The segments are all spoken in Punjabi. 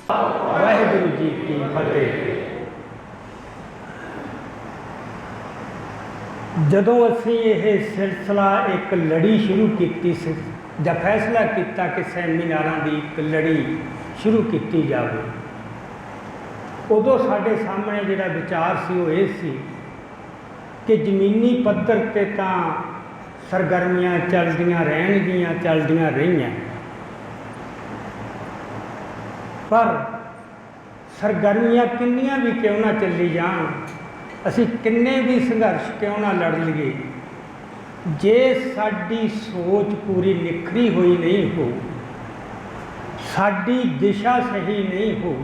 ਵਾਹਿਗੁਰੂ ਜੀ ਕੀ ਫਤਿਹ। ਜਦੋਂ ਅਸੀਂ ਇਹ ਸਿਲਸਿਲਾ ਇੱਕ ਲੜੀ ਸ਼ੁਰੂ ਕੀਤੀ ਸੀ ਜਾਂ ਫੈਸਲਾ ਕੀਤਾ ਕਿ ਸੈਮੀਨਾਰਾਂ ਦੀ ਇੱਕ ਲੜੀ ਸ਼ੁਰੂ ਕੀਤੀ ਜਾਵੇ, ਉਦੋਂ ਸਾਡੇ ਸਾਹਮਣੇ ਜਿਹੜਾ ਵਿਚਾਰ ਸੀ ਉਹ ਇਹ ਸੀ ਕਿ ਜ਼ਮੀਨੀ ਪੱਧਰ 'ਤੇ ਤਾਂ ਸਰਗਰਮੀਆਂ ਚੱਲਦੀਆਂ ਰਹਿਣਗੀਆਂ, ਚੱਲਦੀਆਂ ਰਹੀਆਂ, ਪਰ ਸਰਗਰਮੀਆਂ ਕਿੰਨੀਆਂ ਵੀ ਕਿਉਂ ਨਾ ਚੱਲੀ ਜਾਣ, ਅਸੀਂ ਕਿੰਨੇ ਵੀ ਸੰਘਰਸ਼ ਕਿਉਂ ਨਾ ਲੜ ਲਈਏ, ਜੇ ਸਾਡੀ ਸੋਚ ਪੂਰੀ ਨਿਖਰੀ ਹੋਈ ਨਹੀਂ ਹੋ, ਸਾਡੀ ਦਿਸ਼ਾ ਸਹੀ ਨਹੀਂ ਹੋ,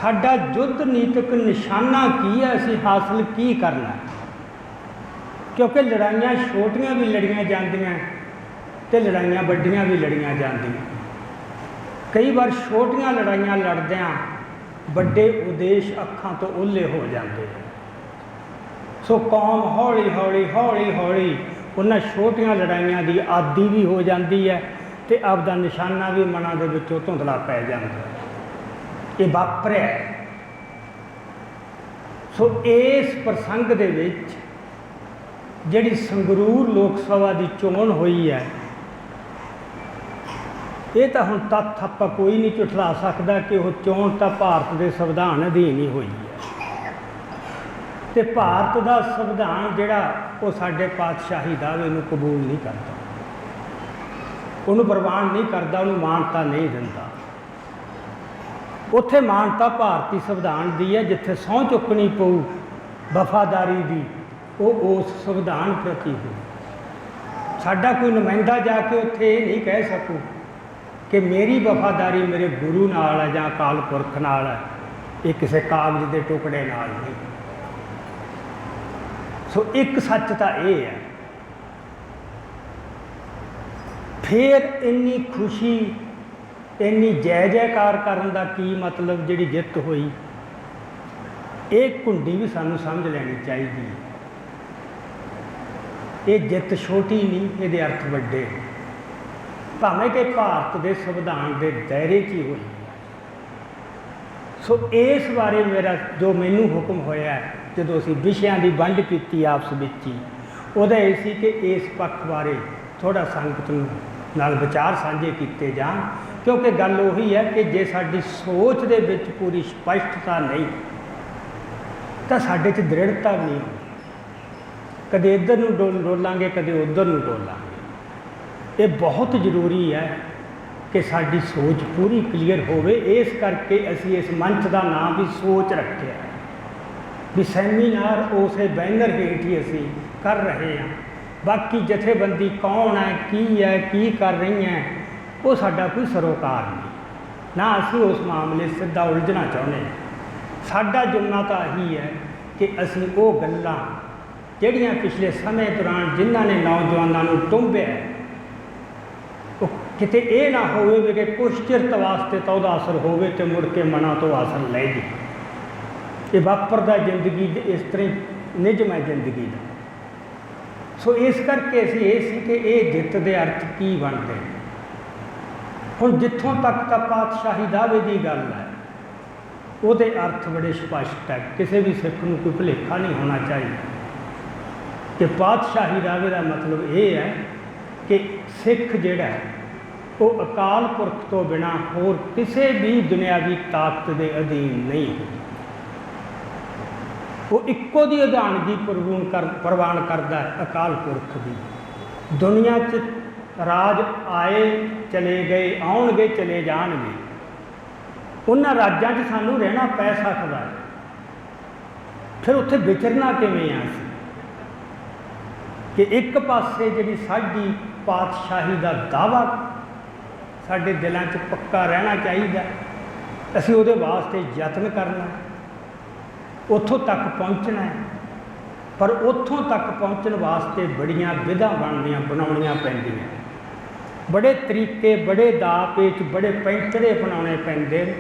ਸਾਡਾ ਯੁੱਧ ਨੀਤਕ ਨਿਸ਼ਾਨਾ ਕੀ ਹੈ, ਅਸੀਂ ਹਾਸਲ ਕੀ ਕਰਨਾ। ਕਿਉਂਕਿ ਲੜਾਈਆਂ ਛੋਟੀਆਂ ਵੀ ਲੜੀਆਂ ਜਾਂਦੀਆਂ ਅਤੇ ਲੜਾਈਆਂ ਵੱਡੀਆਂ ਵੀ ਲੜੀਆਂ ਜਾਂਦੀਆਂ। ਕਈ ਵਾਰ ਛੋਟੀਆਂ ਲੜਾਈਆਂ ਲੜਦਿਆਂ ਵੱਡੇ ਉਦੇਸ਼ ਅੱਖਾਂ ਤੋਂ ਓਹਲੇ ਹੋ ਜਾਂਦੇ। ਸੋ ਕੌਮ ਹੌਲੀ ਹੌਲੀ ਉਹਨਾਂ ਛੋਟੀਆਂ ਲੜਾਈਆਂ ਦੀ ਆਦੀ ਵੀ ਹੋ ਜਾਂਦੀ ਹੈ ਅਤੇ ਆਪਦਾ ਨਿਸ਼ਾਨਾ ਵੀ ਮਨਾਂ ਦੇ ਵਿੱਚੋਂ ਧੁੰਦਲਾ ਪੈ ਜਾਂਦਾ। ਇਹ ਵਾਪਰਿਆ। ਸੋ ਇਸ ਪ੍ਰਸੰਗ ਦੇ ਵਿੱਚ ਜਿਹੜੀ ਸੰਗਰੂਰ ਲੋਕ ਸਭਾ ਦੀ ਚੋਣ ਹੋਈ ਹੈ, ਇਹ ਤਾਂ ਹੁਣ ਤੱਥ ਆਪਾਂ ਕੋਈ ਨਹੀਂ ਝੁਠਲਾ ਸਕਦਾ ਕਿ ਉਹ ਚੋਣ ਤਾਂ ਭਾਰਤ ਦੇ ਸੰਵਿਧਾਨ ਅਧੀਨ ਹੀ ਹੋਈ ਹੈ, ਅਤੇ ਭਾਰਤ ਦਾ ਸੰਵਿਧਾਨ ਜਿਹੜਾ ਉਹ ਸਾਡੇ ਪਾਤਸ਼ਾਹੀ ਦਾਅਵੇ ਨੂੰ ਕਬੂਲ ਨਹੀਂ ਕਰਦਾ, ਉਹਨੂੰ ਪ੍ਰਵਾਨ ਨਹੀਂ ਕਰਦਾ, ਉਹਨੂੰ ਮਾਨਤਾ ਨਹੀਂ ਦਿੰਦਾ। ਉੱਥੇ ਮਾਨਤਾ ਭਾਰਤੀ ਸੰਵਿਧਾਨ ਦੀ ਹੈ, ਜਿੱਥੇ ਸਹੁੰ ਚੁੱਕਣੀ ਪਊ ਵਫਾਦਾਰੀ ਦੀ, ਉਹ ਉਸ ਸੰਵਿਧਾਨ ਪ੍ਰਤੀ ਹੋ। ਸਾਡਾ ਕੋਈ ਨੁਮਾਇੰਦਾ ਜਾ ਕੇ ਉੱਥੇ ਇਹ ਨਹੀਂ ਕਹਿ ਸਕੂ ਕਿ ਮੇਰੀ ਵਫਾਦਾਰੀ ਮੇਰੇ ਗੁਰੂ ਨਾਲ ਹੈ ਜਾਂ ਅਕਾਲ ਪੁਰਖ ਨਾਲ ਹੈ, ਇਹ ਕਿਸੇ ਕਾਗਜ਼ ਦੇ ਟੁਕੜੇ ਨਾਲ ਨਹੀਂ। ਸੋ ਇੱਕ ਸੱਚ ਤਾਂ ਇਹ ਹੈ। ਫਿਰ ਇੰਨੀ ਖੁਸ਼ੀ, ਇੰਨੀ ਜੈ ਜੈਕਾਰ ਕਰਨ ਦਾ ਕੀ ਮਤਲਬ ਜਿਹੜੀ ਜਿੱਤ ਹੋਈ, ਇਹ ਘੁੰਡੀ ਵੀ ਸਾਨੂੰ ਸਮਝ ਲੈਣੀ ਚਾਹੀਦੀ ਹੈ। ਇਹ ਜਿੱਤ ਛੋਟੀ ਨਹੀਂ, ਇਹਦੇ ਅਰਥ ਵੱਡੇ, ਭਾਵੇਂ ਕਿ ਭਾਰਤ ਦੇ ਸੰਵਿਧਾਨ ਦੇ ਦਾਇਰੇ 'ਚ ਹੀ ਹੋਈ। ਸੋ ਇਸ ਬਾਰੇ ਮੇਰਾ ਜੋ ਮੈਨੂੰ ਹੁਕਮ ਹੋਇਆ ਜਦੋਂ ਅਸੀਂ ਵਿਸ਼ਿਆਂ ਦੀ ਵੰਡ ਕੀਤੀ ਆਪਸ ਵਿੱਚ ਹੀ, ਉਹਦਾ ਇਹ ਸੀ ਕਿ ਇਸ ਪੱਖ ਬਾਰੇ ਥੋੜ੍ਹਾ ਸੰਗਤ ਨਾਲ ਵਿਚਾਰ ਸਾਂਝੇ ਕੀਤੇ ਜਾਣ, ਕਿਉਂਕਿ ਗੱਲ ਉਹੀ ਹੈ ਕਿ ਜੇ ਸਾਡੀ ਸੋਚ ਦੇ ਵਿੱਚ ਪੂਰੀ ਸਪਸ਼ਟਤਾ ਨਹੀਂ ਤਾਂ ਸਾਡੇ 'ਚ ਦ੍ਰਿੜਤਾ ਵੀ ਨਹੀਂ। ਕਦੇ ਇੱਧਰ ਨੂੰ ਡੋਲਾਂਗੇ, ਕਦੇ ਉੱਧਰ ਨੂੰ ਡੋਲਾਂਗੇ। ਇਹ ਬਹੁਤ ਜ਼ਰੂਰੀ ਹੈ ਕਿ ਸਾਡੀ ਸੋਚ ਪੂਰੀ ਕਲੀਅਰ ਹੋਵੇ। ਇਸ ਕਰਕੇ ਅਸੀਂ ਇਸ ਮੰਚ ਦਾ ਨਾਮ ਵੀ ਸੋਚ ਰੱਖਿਆ ਵੀ ਸੈਮੀਨਾਰ ਉਸੇ ਬੈਨਰ ਹੇਠ ਹੀ ਅਸੀਂ ਕਰ ਰਹੇ ਹਾਂ। ਬਾਕੀ ਜਥੇਬੰਦੀ ਕੌਣ ਹੈ, ਕੀ ਕਰ ਰਹੀਆਂ, ਉਹ ਸਾਡਾ ਕੋਈ ਸਰੋਕਾਰ ਨਹੀਂ, ਨਾ ਅਸੀਂ ਉਸ ਮਾਮਲੇ ਸਿੱਧਾ ਉਲਝਣਾ ਚਾਹੁੰਦੇ ਹਾਂ। ਸਾਡਾ ਜੁਮਨਾ ਤਾਂ ਇਹੀ ਹੈ ਕਿ ਅਸੀਂ ਉਹ ਗੱਲਾਂ ਜਿਹੜੀਆਂ ਪਿਛਲੇ ਸਮੇਂ ਦੌਰਾਨ ਜਿਨ੍ਹਾਂ ਨੇ ਨੌਜਵਾਨਾਂ ਨੂੰ ਟੁੰਬਿਆ, ਉਹ ਕਿਤੇ ਇਹ ਨਾ ਹੋਵੇ ਕਿ ਕੁਛ ਚਿਰ ਵਾਸਤੇ ਤਾਂ ਉਹਦਾ ਅਸਰ ਹੋਵੇ ਅਤੇ ਮੁੜ ਕੇ ਮਨਾਂ ਤੋਂ ਅਸਰ ਲੈ ਜੇ। ਇਹ ਵਾਪਰਦਾ ਜ਼ਿੰਦਗੀ ਦੇ ਇਸ ਤਰ੍ਹਾਂ ਨਿਯਮ ਹੈ ਜ਼ਿੰਦਗੀ ਦਾ। ਸੋ ਇਸ ਕਰਕੇ ਅਸੀਂ ਇਹ ਸੀ ਕਿ ਇਹ ਜਿੱਤ ਦੇ ਅਰਥ ਕੀ ਬਣਦੇ। ਹੁਣ ਜਿੱਥੋਂ ਤੱਕ ਤਾਂ ਪਾਤਸ਼ਾਹੀ ਦਾਅਵੇ ਦੀ ਗੱਲ ਹੈ, ਉਹਦੇ ਅਰਥ ਬੜੇ ਸਪਸ਼ਟ ਹੈ। ਕਿਸੇ ਵੀ ਸਿੱਖ ਨੂੰ ਕੋਈ ਭੁਲੇਖਾ ਨਹੀਂ ਹੋਣਾ ਚਾਹੀਦਾ ਕਿ ਪਾਤਸ਼ਾਹੀ ਦਾਅਵੇ ਦਾ ਮਤਲਬ ਇਹ ਹੈ ਕਿ ਸਿੱਖ ਜਿਹੜਾ ਉਹ ਅਕਾਲ ਪੁਰਖ ਤੋਂ ਬਿਨਾਂ ਹੋਰ ਕਿਸੇ ਵੀ ਦੁਨਿਆਵੀ ਤਾਕਤ ਦੇ ਅਧੀਨ ਨਹੀਂ ਹੈ। ਉਹ ਇੱਕੋ ਦੀ ਅਧਾਨਗੀ ਪ੍ਰਵਾਨ ਕਰਦਾ ਹੈ, ਅਕਾਲ ਪੁਰਖ ਦੀ। ਦੁਨੀਆ 'ਚ ਰਾਜ ਆਏ ਚਲੇ ਗਏ, ਆਉਣਗੇ ਚਲੇ ਜਾਣਗੇ, ਉਹਨਾਂ ਰਾਜਾਂ 'ਚ ਸਾਨੂੰ ਰਹਿਣਾ ਪੈ ਸਕਦਾ ਹੈ। ਫਿਰ ਉੱਥੇ ਵਿਚਰਨਾ ਕਿਵੇਂ ਆ ਅਸੀਂ ਕਿ ਇੱਕ ਪਾਸੇ ਜਿਹੜੀ ਸਾਡੀ ਪਾਤਸ਼ਾਹੀ ਦਾ ਦਾਅਵਾ ਸਾਡੇ ਦਿਲਾਂ 'ਚ ਪੱਕਾ ਰਹਿਣਾ ਚਾਹੀਦਾ, ਅਸੀਂ ਉਹਦੇ ਵਾਸਤੇ ਯਤਨ ਕਰਨਾ, ਉੱਥੋਂ ਤੱਕ ਪਹੁੰਚਣਾ ਹੈ। ਪਰ ਉੱਥੋਂ ਤੱਕ ਪਹੁੰਚਣ ਵਾਸਤੇ ਬੜੀਆਂ ਵਿਧਾਂ ਬਣਾਉਣੀਆਂ ਪੈਂਦੀਆਂ, ਬੜੇ ਤਰੀਕੇ, ਬੜੇ ਦਾਅ ਪੇਚ, ਬੜੇ ਪੈਂਤੜੇ ਬਣਾਉਣੇ ਪੈਂਦੇ ਨੇ।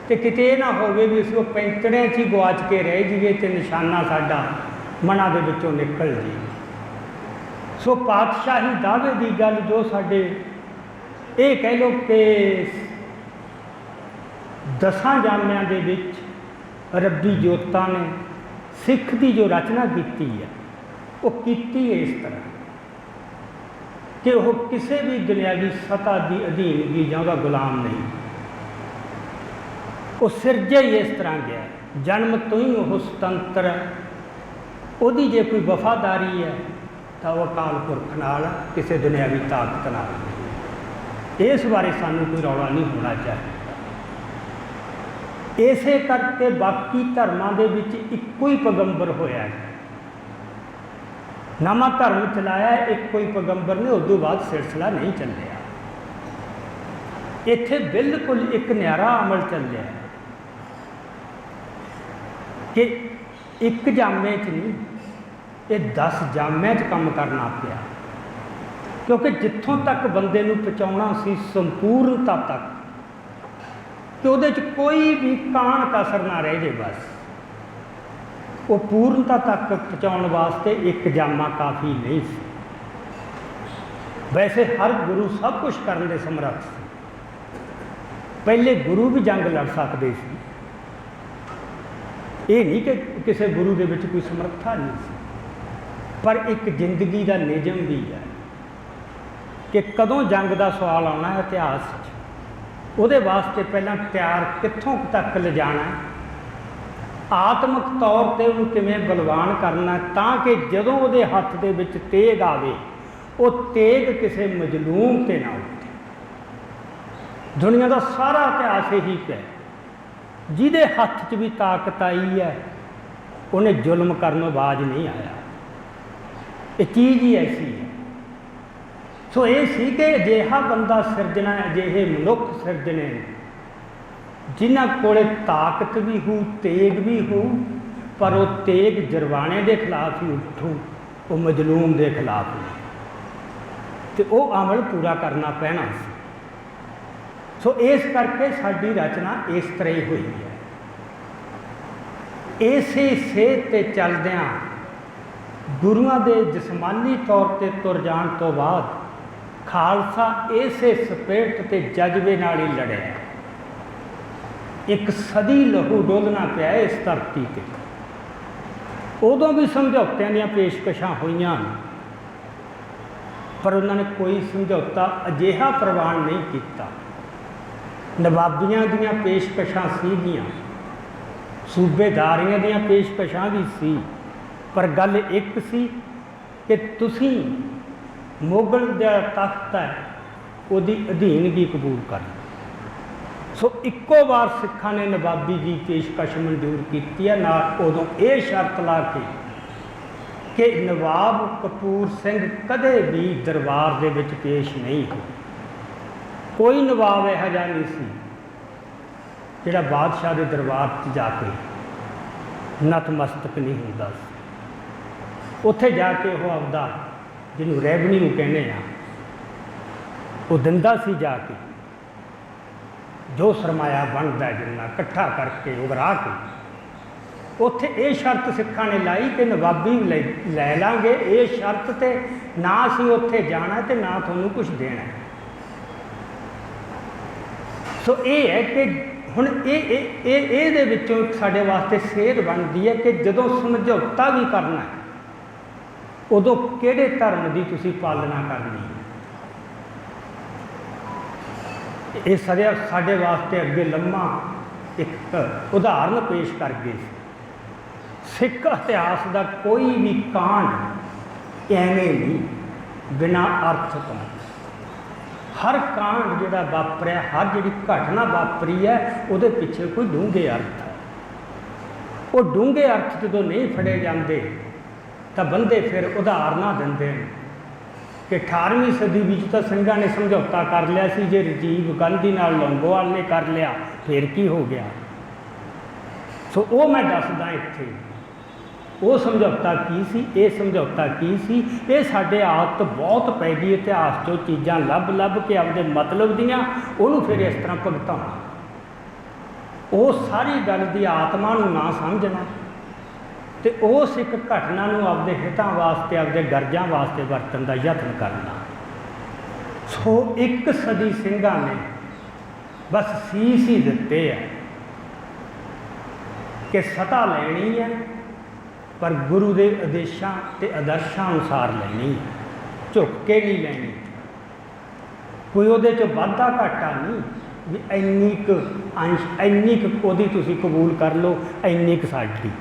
ਅਤੇ ਕਿਤੇ ਇਹ ਨਾ ਹੋਵੇ ਵੀ ਅਸੀਂ ਉਹ ਪੈਂਤੜਿਆਂ 'ਚ ਹੀ ਗੁਆਚ ਕੇ ਰਹਿ ਜਾਈਏ ਅਤੇ ਨਿਸ਼ਾਨਾ ਸਾਡਾ ਮਨਾਂ ਦੇ ਵਿੱਚੋਂ ਨਿਕਲ ਜਾਏ। ਸੋ ਪਾਤਸ਼ਾਹੀ ਦਾਅਵੇ ਦੀ ਗੱਲ ਜੋ ਸਾਡੇ ਇਹ ਕਹਿ ਲਓ ਕਿ 10 ਜਾਮਿਆਂ ਦੇ ਵਿੱਚ ਰੱਬੀ ਜੋਤਾਂ ਨੇ ਸਿੱਖ ਦੀ ਜੋ ਰਚਨਾ ਕੀਤੀ ਹੈ ਉਹ ਕੀਤੀ ਹੈ ਇਸ ਤਰ੍ਹਾਂ ਕਿ ਉਹ ਕਿਸੇ ਵੀ ਦੁਨਿਆਵੀ ਸਤਾ ਦੀ ਅਧੀਨਗੀ ਜਾਂ ਉਹਦਾ ਗੁਲਾਮ ਨਹੀਂ। ਉਹ ਸਿਰਜਿਆ ਹੀ ਇਸ ਤਰ੍ਹਾਂ ਗਿਆ, ਜਨਮ ਤੋਂ ਹੀ ਉਹ ਸੁਤੰਤਰ ਹੈ। ਉਹਦੀ ਜੇ ਕੋਈ ਵਫਾਦਾਰੀ ਹੈ ਤਾਂ ਉਹ ਅਕਾਲ ਪੁਰਖ ਨਾਲ, ਕਿਸੇ ਦੁਨਿਆਵੀ ਤਾਕਤ ਨਾਲ। ਇਸ ਬਾਰੇ ਸਾਨੂੰ ਕੋਈ ਰੌਲਾ ਨਹੀਂ ਹੋਣਾ ਚਾਹੀਦਾ। ਇਸੇ ਕਰਕੇ ਬਾਕੀ ਧਰਮਾਂ ਦੇ ਵਿੱਚ ਇੱਕੋ ਹੀ ਪੈਗੰਬਰ ਹੋਇਆ ਹੈ। ਨਵਾਂ ਧਰਮ ਚਲਾਇਆ ਇੱਕੋ ਹੀ ਪੈਗੰਬਰ ਨੇ, ਉਸ ਤੋਂ ਬਾਅਦ ਸਿਲਸਿਲਾ ਨਹੀਂ ਚੱਲਿਆ। ਇੱਥੇ ਬਿਲਕੁਲ ਇੱਕ ਨਿਆਰਾ ਅਮਲ ਚੱਲਿਆ ਕਿ ਇੱਕ ਜਾਮੇ 'ਚ ਨਹੀਂ, ਇਹ 10 ਜਾਮਿਆਂ 'ਚ ਕੰਮ ਕਰਨਾ ਪਿਆ। ਕਿਉਂਕਿ ਜਿੱਥੋਂ ਤੱਕ ਬੰਦੇ ਨੂੰ ਪਹੁੰਚਾਉਣਾ ਸੀ ਸੰਪੂਰਨਤਾ ਤੱਕ, ਕਿ ਉਹਦੇ 'ਚ ਕੋਈ ਵੀ ਕਾਣ ਕਸਰ ਨਾ ਰਹਿ ਜੇ, ਬਸ ਉਹ ਪੂਰਨਤਾ ਤੱਕ ਪਹੁੰਚਾਉਣ ਵਾਸਤੇ ਇੱਕ ਜਾਮਾ ਕਾਫੀ ਨਹੀਂ ਸੀ। ਵੈਸੇ ਹਰ ਗੁਰੂ ਸਭ ਕੁਝ ਕਰਨ ਦੇ ਸਮਰੱਥ ਸੀ। ਪਹਿਲੇ ਗੁਰੂ ਵੀ ਜੰਗ ਲੜ ਸਕਦੇ ਸੀ, ਇਹ ਨਹੀਂ ਕਿ ਕਿਸੇ ਗੁਰੂ ਦੇ ਵਿੱਚ ਕੋਈ ਸਮਰੱਥਾ ਨਹੀਂ ਸੀ। ਪਰ ਇੱਕ ਜ਼ਿੰਦਗੀ ਦਾ ਨਿਯਮ ਵੀ ਹੈ ਕਿ ਕਦੋਂ ਜੰਗ ਦਾ ਸਵਾਲ ਆਉਣਾ ਹੈ ਇਤਿਹਾਸ 'ਚ, ਉਹਦੇ ਵਾਸਤੇ ਪਹਿਲਾਂ ਤਿਆਰ ਕਿੱਥੋਂ ਤੱਕ ਲਿਜਾਣਾ, ਆਤਮਿਕ ਤੌਰ 'ਤੇ ਉਹਨੂੰ ਕਿਵੇਂ ਬਲਵਾਨ ਕਰਨਾ, ਤਾਂ ਕਿ ਜਦੋਂ ਉਹਦੇ ਹੱਥ ਦੇ ਵਿੱਚ ਤੇਗ ਆਵੇ ਉਹ ਤੇਗ ਕਿਸੇ ਮਜ਼ਲੂਮ 'ਤੇ ਨਾ ਉੱਠੇ। ਦੁਨੀਆ ਦਾ ਸਾਰਾ ਇਤਿਹਾਸ ਇਹੀ ਹੈ, ਜਿਹਦੇ ਹੱਥ 'ਚ ਵੀ ਤਾਕਤ ਆਈ ਹੈ ਉਹਨੇ ਜ਼ੁਲਮ ਕਰਨੋਂ ਬਾਜ ਨਹੀਂ ਆਇਆ। ਇਹ ਚੀਜ਼ ਹੀ ਐਸੀ ਹੈ। ਸੋ ਇਹ ਸੀ ਕਿ ਅਜਿਹਾ ਬੰਦਾ ਸਿਰਜਣਾ, ਅਜਿਹੇ ਮਨੁੱਖ ਸਿਰਜਣੇ ਜਿਨ੍ਹਾਂ ਕੋਲੇ ਤਾਕਤ ਵੀ ਹੋਊ, ਤੇਗ ਵੀ ਹੋਊ, ਪਰ ਉਹ ਤੇਗ ਜਰਵਾਣੇ ਦੇ ਖਿਲਾਫ ਹੀ ਉੱਠੂ, ਉਹ ਮਜ਼ਲੂਮ ਦੇ ਖਿਲਾਫ ਨਹੀਂ। ਅਤੇ ਉਹ ਅਮਲ ਪੂਰਾ ਕਰਨਾ ਪੈਣਾ ਸੀ। ਸੋ ਇਸ ਕਰਕੇ ਸਾਡੀ ਰਚਨਾ ਇਸ ਤਰ੍ਹਾਂ ਹੀ ਹੋਈ ਹੈ। ਇਸੇ ਸੇਧ 'ਤੇ ਚੱਲਦਿਆਂ ਗੁਰੂਆਂ ਦੇ ਜਿਸਮਾਨੀ ਤੌਰ 'ਤੇ ਤੁਰ ਜਾਣ ਤੋਂ ਬਾਅਦ ਖਾਲਸਾ ਇਸੇ ਸਪਿਰਟ ਅਤੇ ਜਜ਼ਬੇ ਨਾਲ ਹੀ ਲੜਿਆ। ਇੱਕ ਸਦੀ ਲਹੂ ਡੋਲਣਾ ਪਿਆ ਇਸ ਧਰਤੀ 'ਤੇ। ਉਦੋਂ ਵੀ ਸਮਝੌਤਿਆਂ ਦੀਆਂ ਪੇਸ਼ਕਸ਼ਾਂ ਹੋਈਆਂ, ਪਰ ਉਹਨਾਂ ਨੇ ਕੋਈ ਸਮਝੌਤਾ ਅਜਿਹਾ ਪ੍ਰਵਾਨ ਨਹੀਂ ਕੀਤਾ। ਨਵਾਬੀਆਂ ਦੀਆਂ ਪੇਸ਼ਕਸ਼ਾਂ ਸੀਗੀਆਂ, ਸੂਬੇਦਾਰੀਆਂ ਦੀਆਂ ਪੇਸ਼ਕਸ਼ਾਂ ਵੀ ਸੀ, ਪਰ ਗੱਲ ਇੱਕ ਸੀ ਕਿ ਤੁਸੀਂ ਮੁਗਲ ਦਾ ਤਖਤ ਹੈ ਉਹਦੀ ਅਧੀਨਗੀ ਕਬੂਲ ਕਰਨੀ। ਸੋ ਇੱਕੋ ਵਾਰ ਸਿੱਖਾਂ ਨੇ ਨਵਾਬੀ ਦੀ ਪੇਸ਼ਕਸ਼ ਮਨਜ਼ੂਰ ਕੀਤੀ ਹੈ, ਨਾਲ ਉਦੋਂ ਇਹ ਸ਼ਰਤ ਲਾ ਕੇ ਕਿ ਨਵਾਬ ਕਪੂਰ ਸਿੰਘ ਕਦੇ ਵੀ ਦਰਬਾਰ ਦੇ ਵਿੱਚ ਪੇਸ਼ ਨਹੀਂ ਹੋ। ਕੋਈ ਨਵਾਬ ਇਹੋ ਜਿਹਾ ਨਹੀਂ ਸੀ ਜਿਹੜਾ ਬਾਦਸ਼ਾਹ ਦੇ ਦਰਬਾਰ 'ਚ ਜਾ ਕੇ ਨਤਮਸਤਕ ਨਹੀਂ ਹੁੰਦਾ ਸੀ। ਉੱਥੇ ਜਾ ਕੇ ਉਹ ਆਪਦਾ, ਜਿਹਨੂੰ ਰੈਵਨਿਊ ਕਹਿੰਦੇ ਆ, ਉਹ ਦਿੰਦਾ ਸੀ ਜਾ ਕੇ, ਜੋ ਸਰਮਾਇਆ ਬਣਦਾ ਜਿੰਨਾ ਇਕੱਠਾ ਕਰਕੇ ਉਗਰਾ ਕੇ। ਉੱਥੇ ਇਹ ਸ਼ਰਤ ਸਿੱਖਾਂ ਨੇ ਲਾਈ ਕਿ ਨਵਾਬੀ ਲੈ ਲਾਂਗੇ, ਇਹ ਸ਼ਰਤ 'ਤੇ ਨਾ ਅਸੀਂ ਉੱਥੇ ਜਾਣਾ ਅਤੇ ਨਾ ਤੁਹਾਨੂੰ ਕੁਛ ਦੇਣਾ। ਸੋ ਇਹ ਹੈ ਕਿ ਹੁਣ ਇਹਦੇ ਵਿੱਚੋਂ ਇੱਕ ਸਾਡੇ ਵਾਸਤੇ ਸੇਧ ਬਣਦੀ ਹੈ ਕਿ ਜਦੋਂ ਸਮਝੌਤਾ ਵੀ ਕਰਨਾ ਹੈ ਉਦੋਂ ਕਿਹੜੇ ਧਰਮ ਦੀ ਤੁਸੀਂ ਪਾਲਣਾ ਕਰਨੀ ਹੈ। ਇਹ ਸਾਡੇ ਵਾਸਤੇ ਅੱਗੇ ਲੰਮਾ ਇੱਕ ਉਦਾਹਰਨ ਪੇਸ਼ ਕਰ ਗਏ ਸੀ। ਸਿੱਖ ਇਤਿਹਾਸ ਦਾ ਕੋਈ ਵੀ ਕਾਂਡ ਐਵੇਂ ਨਹੀਂ ਬਿਨਾਂ ਅਰਥ ਤੋਂ। ਹਰ ਕਾਂਡ ਜਿਹੜਾ ਵਾਪਰਿਆ, ਹਰ ਜਿਹੜੀ ਘਟਨਾ ਵਾਪਰੀ ਹੈ, ਉਹਦੇ ਪਿੱਛੇ ਕੋਈ ਡੂੰਘੇ ਅਰਥ ਹੈ। ਉਹ ਡੂੰਘੇ ਅਰਥ ਜਦੋਂ ਨਹੀਂ ਫੜੇ ਜਾਂਦੇ ਤਾਂ ਬੰਦੇ ਫਿਰ ਉਦਾਹਰਨਾਂ ਦਿੰਦੇ ਨੇ ਕਿ 18ਵੀਂ ਸਦੀ ਵਿੱਚ ਤਾਂ ਸਿੰਘਾਂ ਨੇ ਸਮਝੌਤਾ ਕਰ ਲਿਆ ਸੀ, ਜੇ ਰਾਜੀਵ ਗਾਂਧੀ ਨਾਲ ਲੌਂਗੋਵਾਲ ਨੇ ਕਰ ਲਿਆ ਫਿਰ ਕੀ ਹੋ ਗਿਆ। ਸੋ ਉਹ ਮੈਂ ਦੱਸਦਾ ਇੱਥੇ, ਉਹ ਸਮਝੌਤਾ ਕੀ ਸੀ, ਇਹ ਸਮਝੌਤਾ ਕੀ ਸੀ। ਇਹ ਸਾਡੇ ਆਦਤ ਬਹੁਤ ਪੈ ਗਈ ਇਤਿਹਾਸ 'ਚੋਂ ਚੀਜ਼ਾਂ ਲੱਭ ਕੇ ਆਪਦੇ ਮਤਲਬ ਦੀਆਂ ਉਹਨੂੰ ਫਿਰ ਇਸ ਤਰ੍ਹਾਂ ਭੁਗਤਾਉਣਾ। ਉਹ ਸਾਰੀ ਗੱਲ ਦੀ ਆਤਮਾ ਨੂੰ ਨਾ ਸਮਝਣਾ ਅਤੇ ਉਸ ਇੱਕ ਘਟਨਾ ਨੂੰ ਆਪਦੇ ਹਿੱਤਾਂ ਵਾਸਤੇ, ਆਪਦੇ ਗਰਜਾਂ ਵਾਸਤੇ ਵਰਤਣ ਦਾ ਯਤਨ ਕਰਨਾ। ਸੋ ਇੱਕ ਸਦੀ ਸਿੰਘਾਂ ਨੇ ਬਸ ਸੀਸ ਹੀ ਦਿੱਤੇ ਆ। कि सता लैनी है पर गुरु के आदेशों ते आदर्शों अनुसार लैनी है, झुक के नहीं लैनी। कोई उहदे च वाधा घाटा नहीं भी इन्नी क अंश इन्नी क ओहदी तुसीं कबूल कर लो, इन्नी क साडी।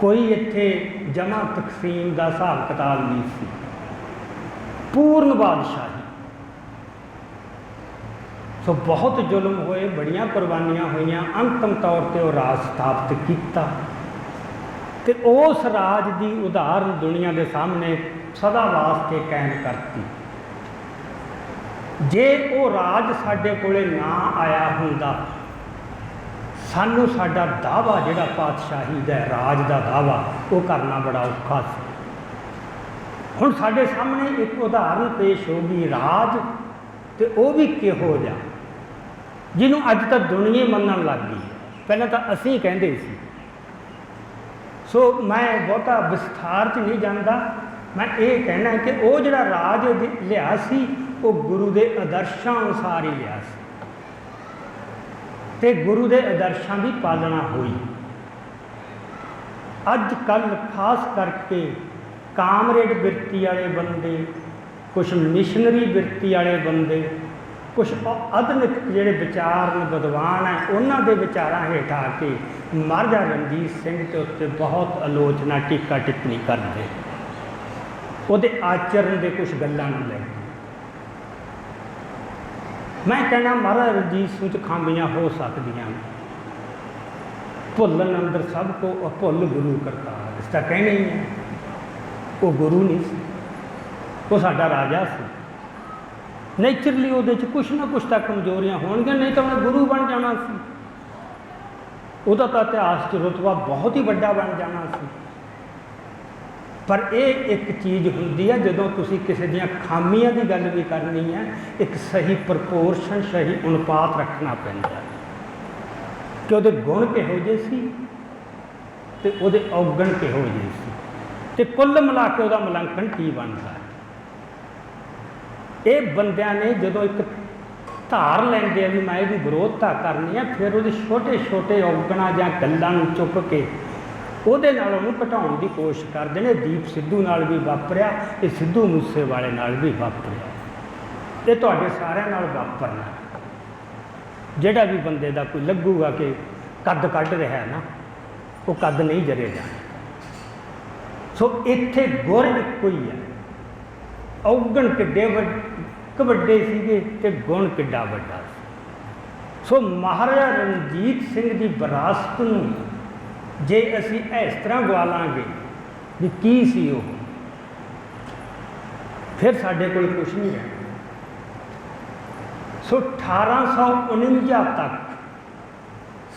कोई इत्थे जमा तकसीम का हिसाब किताब नहीं सी, पूर्ण बादशाही। सो बहुत जुल्म होए, बड़ियां कुर्बानियां होईयां, अंतिम तौर पर वह राज स्थापित किया ते उस राज की उदाहरण दुनिया के सामने सदा वास्ते कायम करती। जे वो राज साडे कोले ना आया हुंदा, सानू साडा दावा जिहड़ा पातशाही दा राज का दावा वो करना बड़ा औखा सी। हुण साडे सामने एक उदाहरण पेश होगी राज, ते वो भी किहो जिहा जिन्हों अज तक दुनिया मनन लग गई है। पहले तो असीं कहंदे सी। सो मैं बहुता विस्तार च नहीं जाता, मैं ये कहना कि वो जिहड़ा राज लिया सी वो गुरु के आदर्शों अनुसार ही लिया सी ते गुरु के आदर्शों की पालना हुई। अज कल खास करके कामरेड बिरती वाले बंदे, कुछ मिशनरी बिरती वाले बंदे, कुछ आधुनिक जिहड़े विचार विद्वान हैं उन्होंने के विचारों हेठ आके महाराजा रणजीत सिंह के उत्ते बहुत आलोचना टीका टिप्पणी करते, उहदे आचरण के कुछ गल्लां नूं लैके। मैं कहना महाराज रणजीत सिंह च खामियां हो सकदियां, भुलन अंदर सब को भुल गुरु करतार, इसका कहना ही है। वो गुरु नहीं सी, वो साडा राजा सी। नेचरली वो कुछ ना कुछ तो कमजोरियां होणगियां, नहीं तो उन्हें गुरु बन जाना सी। उहदा तो इतिहास च रुतबा बहुत ही वड्डा बन जाना सी। पर यह एक चीज़ होंदी है जदों तुसीं किसी दीयां खामियां की गल भी करनी है, एक सही प्रपोर्शन सही अनुपात रखना पैंदा है कि उहदे गुण किहो जे सी ते उहदे औगण किहो जे सी, ते कुल मिला के उहदा मुलांकन की बनता है। ये बंदियां ने जदों एक धार लैंदे भी मैं इसकी विरोधता करनी है, फिर वो छोटे छोटे औगणा जां गल्लां नूं चुक के ਉਹਦੇ ਨਾਲ ਉਹਨੂੰ ਘਟਾਉਣ ਦੀ ਕੋਸ਼ਿਸ਼ ਕਰਦੇ ਨੇ। ਦੀਪ ਸਿੱਧੂ ਨਾਲ ਵੀ ਵਾਪਰਿਆ, ਇਹ ਸਿੱਧੂ ਮੂਸੇਵਾਲੇ ਨਾਲ ਵੀ ਵਾਪਰਿਆ, ਇਹ ਤੁਹਾਡੇ ਸਾਰਿਆਂ ਨਾਲ ਵਾਪਰਨਾ। ਜਿਹੜਾ ਵੀ ਬੰਦੇ ਦਾ ਕੋਈ ਲੱਗੂਗਾ ਕਿ ਕੱਦ ਕੱਢ ਰਿਹਾ ਨਾ, ਉਹ ਕੱਦ ਨਹੀਂ ਜਰੇ ਜਾਣਾ। ਸੋ ਇੱਥੇ ਗੁਰ ਇੱਕੋ ਹੀ ਹੈ, ਔਗਣ ਕਿੱਡੇ ਵੱਡੇ ਸੀਗੇ ਤੇ ਗੁਣ ਕਿੱਡਾ ਵੱਡਾ ਸੀ। ਸੋ ਮਹਾਰਾਜਾ ਰਣਜੀਤ ਸਿੰਘ ਦੀ ਵਿਰਾਸਤ ਨੂੰ जे असी इस तरह गवा लांगे भी की सी वो, फिर साढ़े कोल कुछ नहीं रहना। सो 1849 तक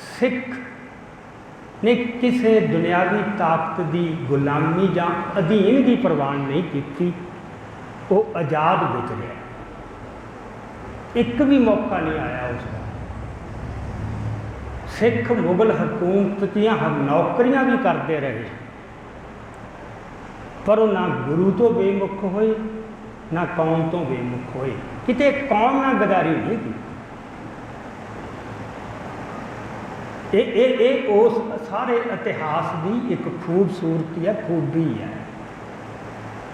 सिख ने किसी दुनियावी ताकत की गुलामी या अधीन की प्रवान नहीं की, वो आज़ाद विचरिया, एक भी मौका नहीं आया उसका। सिख मुगल हुकूमत दियां नौकरियां भी करते रहे, पर वो ना गुरु तो बेमुख होए ना कौम तो बेमुख होए, किते कौम ना गदारी नहीं की। ये उस सारे इतिहास की एक खूबसूरती है, खूबी है,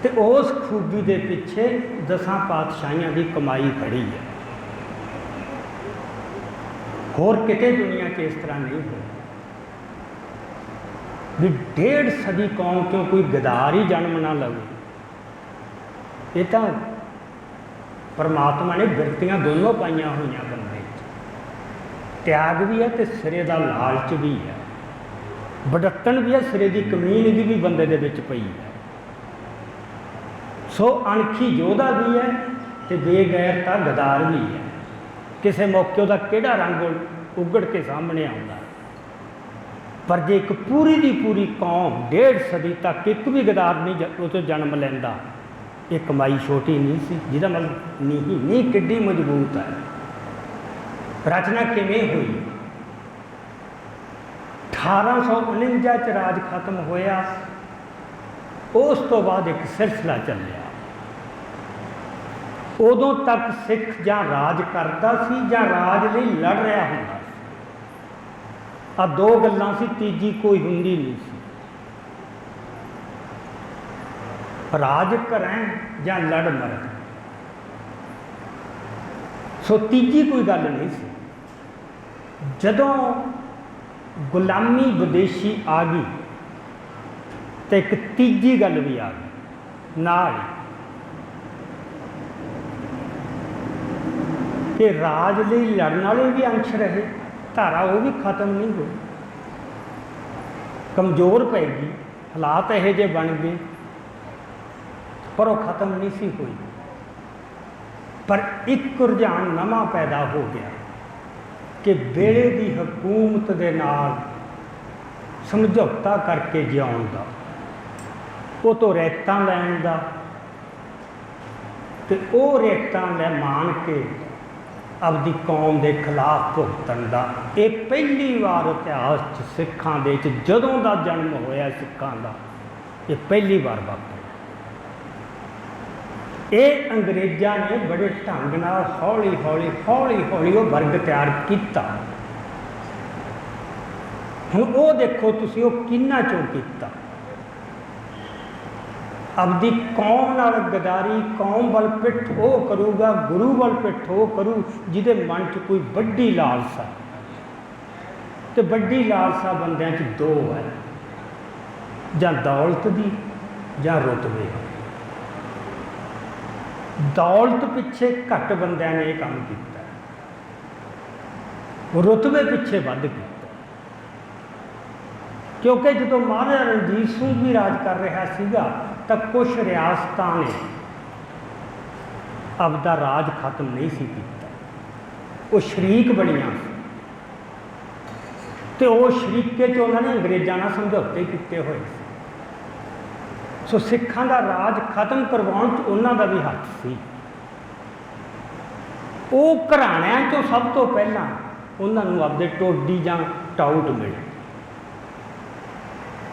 तो उस खूबी के पिछे 10 पातशाहियों की कमाई खड़ी है। होर किते दुनिया च इस तरह नहीं हो भी 1.5 सदी कौम क्यों कोई गदार ही जन्म ना लवे। ये तो परमात्मा ने बिरतियां दोनों पाइया हुई बंदे, त्याग भी है तो सिरे का लालच भी है, बड़त्तन भी है, सिरे की कमीनगी भी बंदे दे विच पई है। सो अणखी योधा भी है तो बेगैरता गदार भी है। किसी मौके का किहड़ा रंग उगड़ के सामने आता, पर जे एक पूरी की पूरी कौम 1.5 सदी तक एक भी गदार नहीं उस जन्म लैंदा, ये कमाई छोटी नहीं सी। जिहदा मतलब नींह किड्डी मजबूत है। रचना किवें हुई? 1849 च राज खत्म होया, उस तो बाद एक सिलसिला चलिया। उदों तक सिख जां राज करता सी जां राज लई लड़ रहा हुंदा। ਆ दो गल्लां सी, तीजी कोई हुंदी नहीं सी। राज करें या लड़ मरें, सो तीजी कोई गल नहीं सी। जदों गुलामी विदेशी आ गई तो एक तीजी गल भी आ गई नाल कि राज लई लड़न वाले भी अंश रहे, धारा वो भी खत्म नहीं हुई, कमज़ोर पैगी, हालात यह जे बन गए, पर वो खत्म नहीं सी हुई। पर एक रुझान नवा पैदा हो गया कि वेले की हकूमत के नाल समझौता करके जिउण दा, वो तो रैयतां लैण दा, ते वो रैयतां लै मान के अपनी कौम के खिलाफ भुगतन का ये पहली बार इतिहास सिखां दे जदों का जन्म होया सिखां का ये पहली बार वापरिया। ये अंग्रेज़ां ने बड़े ढंग नाल हौली हौली वो वर्ग तैयार किया। हुण वो देखो तुसीं वो किन्ना चों कीता, अपनी कौम नाल गदारी, कौम वल पिठ वो करूगा, गुरु वल पिठ वो करू जिहदे मन च कोई वड्डी लालसा। तो वड्डी लालसा बंदियां च दो है, जां दौलत दी जां रुतबे। दौलत पिछे घट बंदियां ने यह काम किया, रुतबे पिछे वध किया। क्योंकि जो महाराजा रणजीत सिंह भी राज कर रहा सीगा तो कुछ रियासतां ने अपना राज खत्म नहीं सी कीता, वो शरीक बनियां सी ते वो शरीके च उन्होंने अंग्रेज़ों नाल समझौते किए हुए सी। सो सिखां दा राज खत्म करवाउण च उन्हां दा भी हथ सी। वो घराणिਆਂ चों सब तो पहलां उन्हां नूं आपदे टोडी जां टाउट मिले,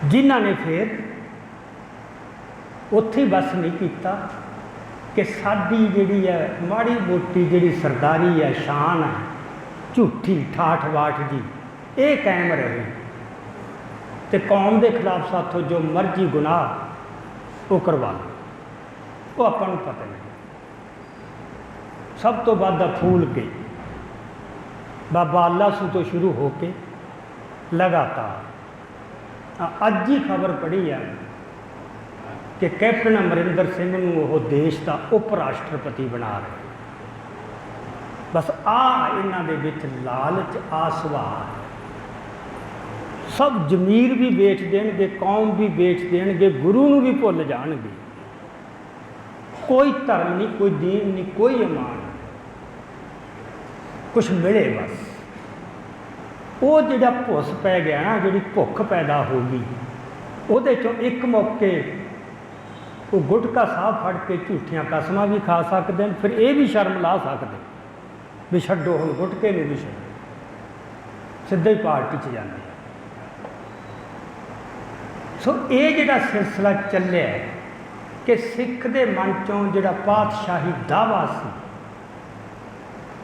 जिन्हां ने फिर उत्थे बस नहीं किया कि साडी जिहड़ी है माड़ी मोटी जिहड़ी सरदारी है, शान है, झूठी ठाठ बाठ जी ये कायम रहे, तो कौम के खिलाफ साथों जो मर्जी गुनाह वो करवा लो, वो अपन को पता नहीं। सब तो बाद फूल के बाबा आला सू तो शुरू हो के लगातार अज ही खबर पढ़ी है कि कैप्टन अमरिंदर सिंह नूं वो देश का उप राष्ट्रपति बना रहे। बस इन्हां दे विच लालच आ सुभाव, सब जमीर भी बेच देणगे, कौम भी बेच देणगे, गुरु नूं भी भुल जाणगे, कोई धर्म नहीं, कोई दीन नहीं, कोई ईमान नहीं, कुछ मिले बस। वो जिहड़ा भुस पै गया ना, जिहड़ी भुख पैदा हो गई, उहदे चों एक मौके वो गुटका साह फड़ के झूठियां कसमां भी खा सकते हैं, फिर ये भी शर्म ला सकते भी छड्डो हुण गुटके नूं भी छड्डो, सीधे ही पार्टी च जांदे। सो ये जिहड़ा सिलसिला चलिया कि सिख दे मन चों जिहड़ा पातशाही दावा सी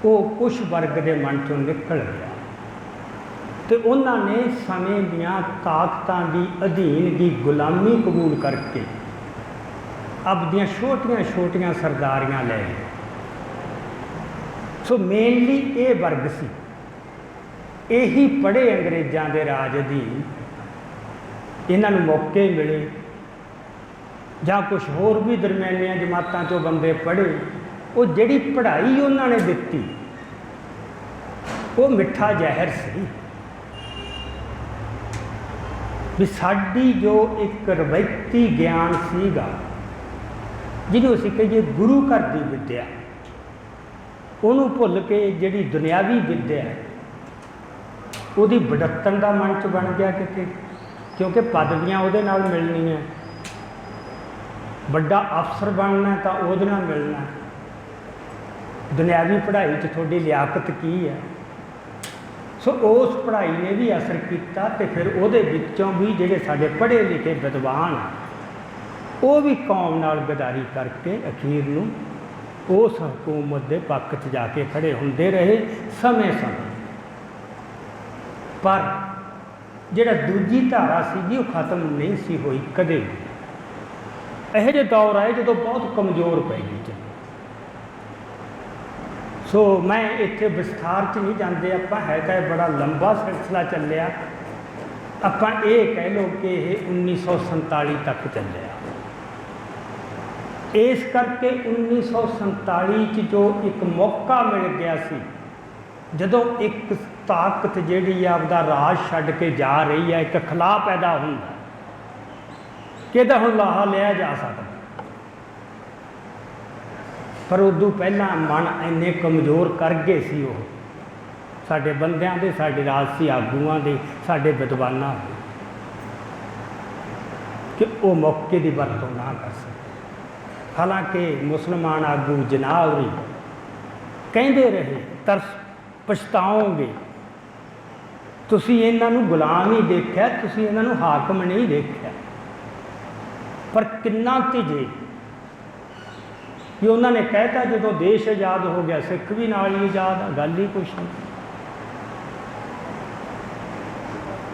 वो कुछ वर्ग के मन चों निकल गया, तो उन्होंने समय दियां ताकतां दी अधीन की गुलामी कबूल करके अपदियां छोटियां छोटियां सरदारियां ले ली। सो मेनली ये वर्ग सी, यही पढ़े अंग्रेज़ों के राज अधीन, इन्हों मौके मिले ਜਾਂ कुछ होर भी दरम्यानिया जमातों चों बंदे पढ़े, वो जिहड़ी पढ़ाई उन्होंने दिती वो मिठा जहर सी भी साडी जो एक रवायती ज्ञान सीगा जिन्हों असीं कहिए गुरु घर की विद्या, उन्होंने भुल के जिहड़ी दुनियावी विद्या है उहदी वडत्तन का मन च बन गया किते, क्योंकि पदवियां उहदे नाल मिलनियां, बड़ा अफसर बनना तो उहदे नाल मिलना, दुनियावी पढ़ाई च थोड़ी लियाकत की है। सो उस पढ़ाई ने भी असर किया, तो फिर उहदे विचों भी जिहड़े साडे पढ़े लिखे विद्वान वो भी कौम नाल गदारी करके अखीर नूं उस हुकूमत के पक्ष च जाके खड़े होंदे रहे समय समय। पर ਜਿਹੜਾ ਦੂਜੀ ਧਾਰਾ ਸੀਗੀ ਉਹ ਖਤਮ ਨਹੀਂ ਸੀ ਹੋਈ ਕਦੇ ਵੀ। ਇਹੋ ਜਿਹੇ ਦੌਰ ਆਏ ਜਦੋਂ ਬਹੁਤ ਕਮਜ਼ੋਰ ਪੈ ਗਈ ਚੱਲ। ਸੋ ਮੈਂ ਇੱਥੇ ਵਿਸਥਾਰ 'ਚ ਨਹੀਂ ਜਾਂਦੇ ਆਪਾਂ, ਹੈ ਤਾਂ ਇਹ ਬੜਾ ਲੰਬਾ ਸਿਲਸਿਲਾ ਚੱਲਿਆ। ਆਪਾਂ ਇਹ ਕਹਿ ਲਓ ਕਿ ਇਹ 1947 ਤੱਕ ਚੱਲਿਆ। ਇਸ ਕਰਕੇ 1947 'ਚ ਜੋ ਇੱਕ ਮੌਕਾ ਮਿਲ ਗਿਆ ਸੀ, ਜਦੋਂ ਇੱਕ ਤਾਕਤ ਜਿਹੜੀ ਆਪਦਾ ਰਾਜ ਛੱਡ ਕੇ ਜਾ ਰਹੀ ਹੈ, ਇੱਕ ਖਲਾਅ ਪੈਦਾ ਹੁੰਦਾ ਕਿ ਇਹਦਾ ਹੁਣ ਲਾਹਾ ਲਿਆ ਜਾ ਸਕਦਾ। ਪਰ ਉਦੋਂ ਪਹਿਲਾਂ ਮਨ ਇੰਨੇ ਕਮਜ਼ੋਰ ਕਰ ਗਏ ਸੀ ਉਹ ਸਾਡੇ ਬੰਦਿਆਂ ਦੇ, ਸਾਡੇ ਰਾਜਸੀ ਆਗੂਆਂ ਦੇ, ਸਾਡੇ ਵਿਦਵਾਨਾਂ ਦੇ, ਕਿ ਉਹ ਮੌਕੇ ਦੀ ਵਰਤੋਂ ਨਾ ਕਰ ਸਕੇ। ਹਾਲਾਂਕਿ ਮੁਸਲਮਾਨ ਆਗੂ ਜਨਾਬਰੀ ਕਹਿੰਦੇ ਰਹੇ, ਤਰਸ ਪਛਤਾਓਗੇ, ਤੁਸੀਂ ਇਹਨਾਂ ਨੂੰ ਗੁਲਾਮ ਹੀ ਦੇਖਿਆ, ਤੁਸੀਂ ਇਹਨਾਂ ਨੂੰ ਹਾਕਮ ਨਹੀਂ ਦੇਖਿਆ। ਪਰ ਕਿੰਨਾ ਤੀਜੇ ਕਿ ਉਹਨਾਂ ਨੇ ਕਹਿਤਾ ਜਦੋਂ ਦੇਸ਼ ਆਜ਼ਾਦ ਹੋ ਗਿਆ ਸਿੱਖ ਵੀ ਨਾਲ ਹੀ ਆਜ਼ਾਦ ਆ, ਗੱਲ ਹੀ ਕੁਛ ਨਹੀਂ।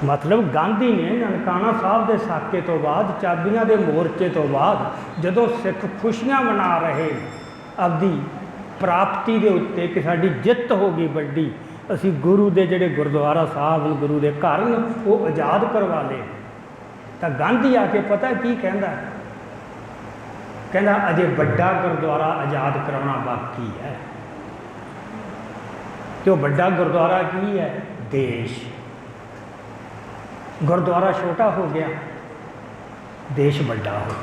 ਮਤਲਬ ਗਾਂਧੀ ਨੇ ਨਨਕਾਣਾ ਸਾਹਿਬ ਦੇ ਸਾਕੇ ਤੋਂ ਬਾਅਦ, ਚਾਬੀਆਂ ਦੇ ਮੋਰਚੇ ਤੋਂ ਬਾਅਦ, ਜਦੋਂ ਸਿੱਖ ਖੁਸ਼ੀਆਂ ਮਨਾ ਰਹੇ ਆਪਦੀ ਪ੍ਰਾਪਤੀ ਦੇ ਉੱਤੇ ਕਿ ਸਾਡੀ ਜਿੱਤ ਹੋ ਗਈ ਵੱਡੀ, ਅਸੀਂ ਗੁਰੂ ਦੇ ਜਿਹੜੇ ਗੁਰਦੁਆਰਾ ਸਾਹਿਬ ਨੂੰ, ਗੁਰੂ ਦੇ ਘਰ ਨੂੰ ਉਹ ਆਜ਼ਾਦ ਕਰਵਾ ਲਏ, ਤਾਂ ਗਾਂਧੀ ਆ ਕੇ ਪਤਾ ਕੀ ਕਹਿੰਦਾ? ਕਹਿੰਦਾ ਅਜੇ ਵੱਡਾ ਗੁਰਦੁਆਰਾ ਆਜ਼ਾਦ ਕਰਾਉਣਾ ਬਾਕੀ ਹੈ। ਤੇ ਉਹ ਵੱਡਾ ਗੁਰਦੁਆਰਾ ਕੀ ਹੈ? ਦੇਸ਼। ਗੁਰਦੁਆਰਾ ਛੋਟਾ ਹੋ ਗਿਆ, ਦੇਸ਼ ਵੱਡਾ ਹੋ ਗਿਆ।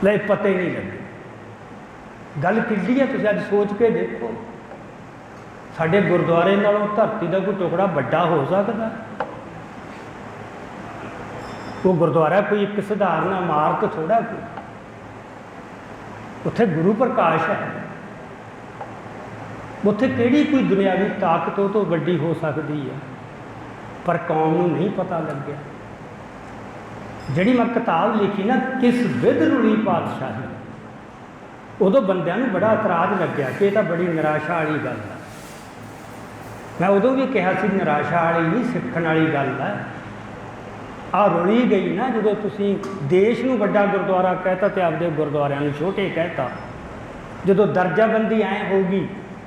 ਲੈ ਪਤਾ ਹੀ ਨਹੀਂ ਲੱਗਿਆ ਗੱਲ ਕਿੱਡੀ ਹੈ। ਤੁਸੀਂ ਅੱਜ ਸੋਚ ਕੇ ਦੇਖੋ, ਸਾਡੇ ਗੁਰਦੁਆਰੇ ਨਾਲੋਂ ਧਰਤੀ ਦਾ ਕੋਈ ਟੁਕੜਾ ਵੱਡਾ ਹੋ ਸਕਦਾ? ਉਹ ਗੁਰਦੁਆਰਾ ਕੋਈ ਇੱਕ ਸਧਾਰਨ ਇਮਾਰਤ ਥੋੜਾ, ਕੋਈ ਉੱਥੇ ਗੁਰੂ ਪ੍ਰਕਾਸ਼ ਹੈ। ਉੱਥੇ ਕਿਹੜੀ ਕੋਈ ਦੁਨਿਆਵੀ ਤਾਕਤ ਉਹ ਤੋਂ ਵੱਡੀ ਹੋ ਸਕਦੀ ਹੈ? ਪਰ ਕੌਮ ਨੂੰ ਨਹੀਂ ਪਤਾ ਲੱਗਿਆ। ਜਿਹੜੀ ਮੈਂ ਕਿਤਾਬ ਲਿਖੀ ਨਾ, ਕਿਸ ਵਿਧ ਰੁਲੀ ਪਾਤਸ਼ਾਹੀ, ਉਦੋਂ ਬੰਦਿਆਂ ਨੂੰ ਬੜਾ ਇਤਰਾਜ਼ ਲੱਗਿਆ ਕਿ ਇਹ ਤਾਂ ਬੜੀ ਨਿਰਾਸ਼ਾ ਵਾਲੀ ਗੱਲ ਹੈ। ਮੈਂ ਉਦੋਂ ਵੀ ਕਿਹਾ ਸੀ ਨਿਰਾਸ਼ਾ ਵਾਲੀ ਨਹੀਂ, ਸਿੱਖਣ ਵਾਲੀ ਗੱਲ ਹੈ। ਆਹ ਰੁਲੀ ਗਈ ਨਾ ਜਦੋਂ ਤੁਸੀਂ ਦੇਸ਼ ਨੂੰ ਵੱਡਾ ਗੁਰਦੁਆਰਾ ਕਹਿਤਾ ਤੇ ਆਪਦੇ ਗੁਰਦੁਆਰਿਆਂ ਨੂੰ ਛੋਟੇ ਕਹਿਤਾ। ਜਦੋਂ ਦਰਜਾਬੰਦੀ ਐਂ ਹੋਊਗੀ,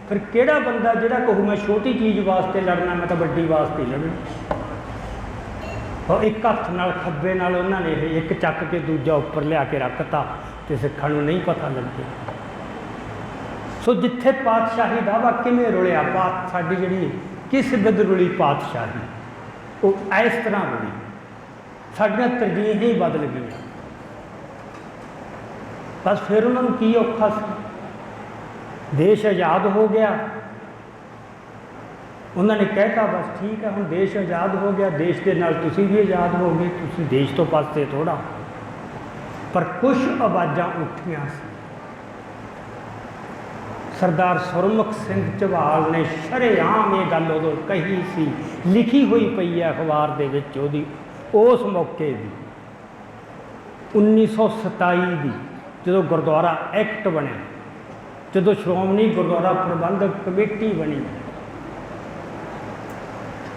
ਫਿਰ ਕਿਹੜਾ ਬੰਦਾ ਜਿਹੜਾ ਕਹੂ ਮੈਂ ਛੋਟੀ ਚੀਜ਼ ਵਾਸਤੇ ਲੜਨਾ, ਮੈਂ ਤਾਂ ਵੱਡੀ ਵਾਸਤੇ ਲੜਨਾ। ਉਹ ਇੱਕ ਹੱਥ ਨਾਲ, ਖੱਬੇ ਨਾਲ ਉਹਨਾਂ ਨੇ ਇਹ ਇੱਕ ਚੱਕ ਕੇ ਦੂਜਾ ਉੱਪਰ ਲਿਆ ਕੇ ਰੱਖਤਾ ਤੇ ਸਿੱਖਾਂ ਨੂੰ ਨਹੀਂ ਪਤਾ ਲੱਗਿਆ। ਸੋ ਜਿੱਥੇ ਪਾਤਸ਼ਾਹੀ ਦਾਵਾ ਕਿਵੇਂ ਰੁਲਿਆ, ਸਾਡੀ ਜਿਹੜੀ ਕਿਸ ਬਿਧ ਰੁਲੀ ਪਾਤਸ਼ਾਹੀ, ਉਹ ਇਸ ਤਰ੍ਹਾਂ ਰੁਲੀ। ਸਾਡੀਆਂ ਤਰਜੀਹਾਂ ਹੀ ਬਦਲ ਗਈਆਂ। ਬਸ ਫਿਰ ਉਹਨਾਂ ਨੂੰ ਕੀ ਔਖਾ ਸੀ? ਦੇਸ਼ ਆਜ਼ਾਦ ਹੋ ਗਿਆ, ਉਹਨਾਂ ਨੇ ਕਹਿਤਾ ਬਸ ਠੀਕ ਹੈ, ਹੁਣ ਦੇਸ਼ ਆਜ਼ਾਦ ਹੋ ਗਿਆ, ਦੇਸ਼ ਦੇ ਨਾਲ ਤੁਸੀਂ ਵੀ ਆਜ਼ਾਦ ਹੋ ਗਏ, ਤੁਸੀਂ ਦੇਸ਼ ਤੋਂ ਪਾਸੇ ਥੋੜ੍ਹਾ। ਪਰ ਕੁਛ ਆਵਾਜ਼ਾਂ ਉੱਠੀਆਂ ਸੀ। ਸਰਦਾਰ ਸੁਰਮੁਖ ਸਿੰਘ ਝਬਾਲ ਨੇ ਸ਼ਰੇਆਮ ਇਹ ਗੱਲ ਉਦੋਂ ਕਹੀ ਸੀ, ਲਿਖੀ ਹੋਈ ਪਈ ਹੈ ਅਖਬਾਰ ਦੇ ਵਿੱਚ ਉਹਦੀ, ਉਸ ਮੌਕੇ ਦੀ 1927 ਦੀ, ਜਦੋਂ ਗੁਰਦੁਆਰਾ ਐਕਟ ਬਣਿਆ, ਜਦੋਂ ਸ਼੍ਰੋਮਣੀ ਗੁਰਦੁਆਰਾ ਪ੍ਰਬੰਧਕ ਕਮੇਟੀ ਬਣੀ।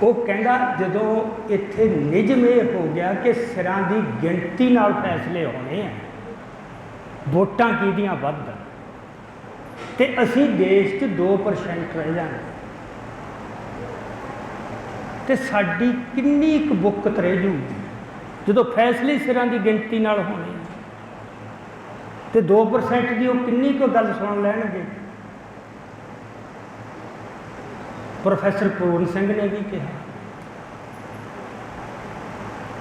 ਉਹ ਕਹਿੰਦਾ ਜਦੋਂ ਇੱਥੇ ਨਿਯਮ ਇਹ ਹੋ ਗਿਆ ਕਿ ਸਿਰਾਂ ਦੀ ਗਿਣਤੀ ਨਾਲ ਫੈਸਲੇ ਹੋਣੇ ਆ, ਵੋਟਾਂ ਕਿਹਦੀਆਂ ਵੱਧ, ਤੇ ਅਸੀਂ ਦੇਸ਼ 'ਚ 2% ਰਹਿ ਜਾਣਾ, ਤੇ ਸਾਡੀ ਕਿੰਨੀ ਇੱਕ ਬੁੱਕਤ ਰਹਿ ਜੂਗੀ ਜਦੋਂ ਫੈਸਲੇ ਸਿਰਾਂ ਦੀ ਗਿਣਤੀ ਨਾਲ ਹੋਣੇ, ਤੇ 2% ਦੀ ਉਹ ਕਿੰਨੀ ਕੁ ਗੱਲ ਸੁਣ ਲੈਣਗੇ। ਪ੍ਰੋਫੈਸਰ ਪੂਰਨ ਸਿੰਘ ਨੇ ਵੀ ਕਿਹਾ,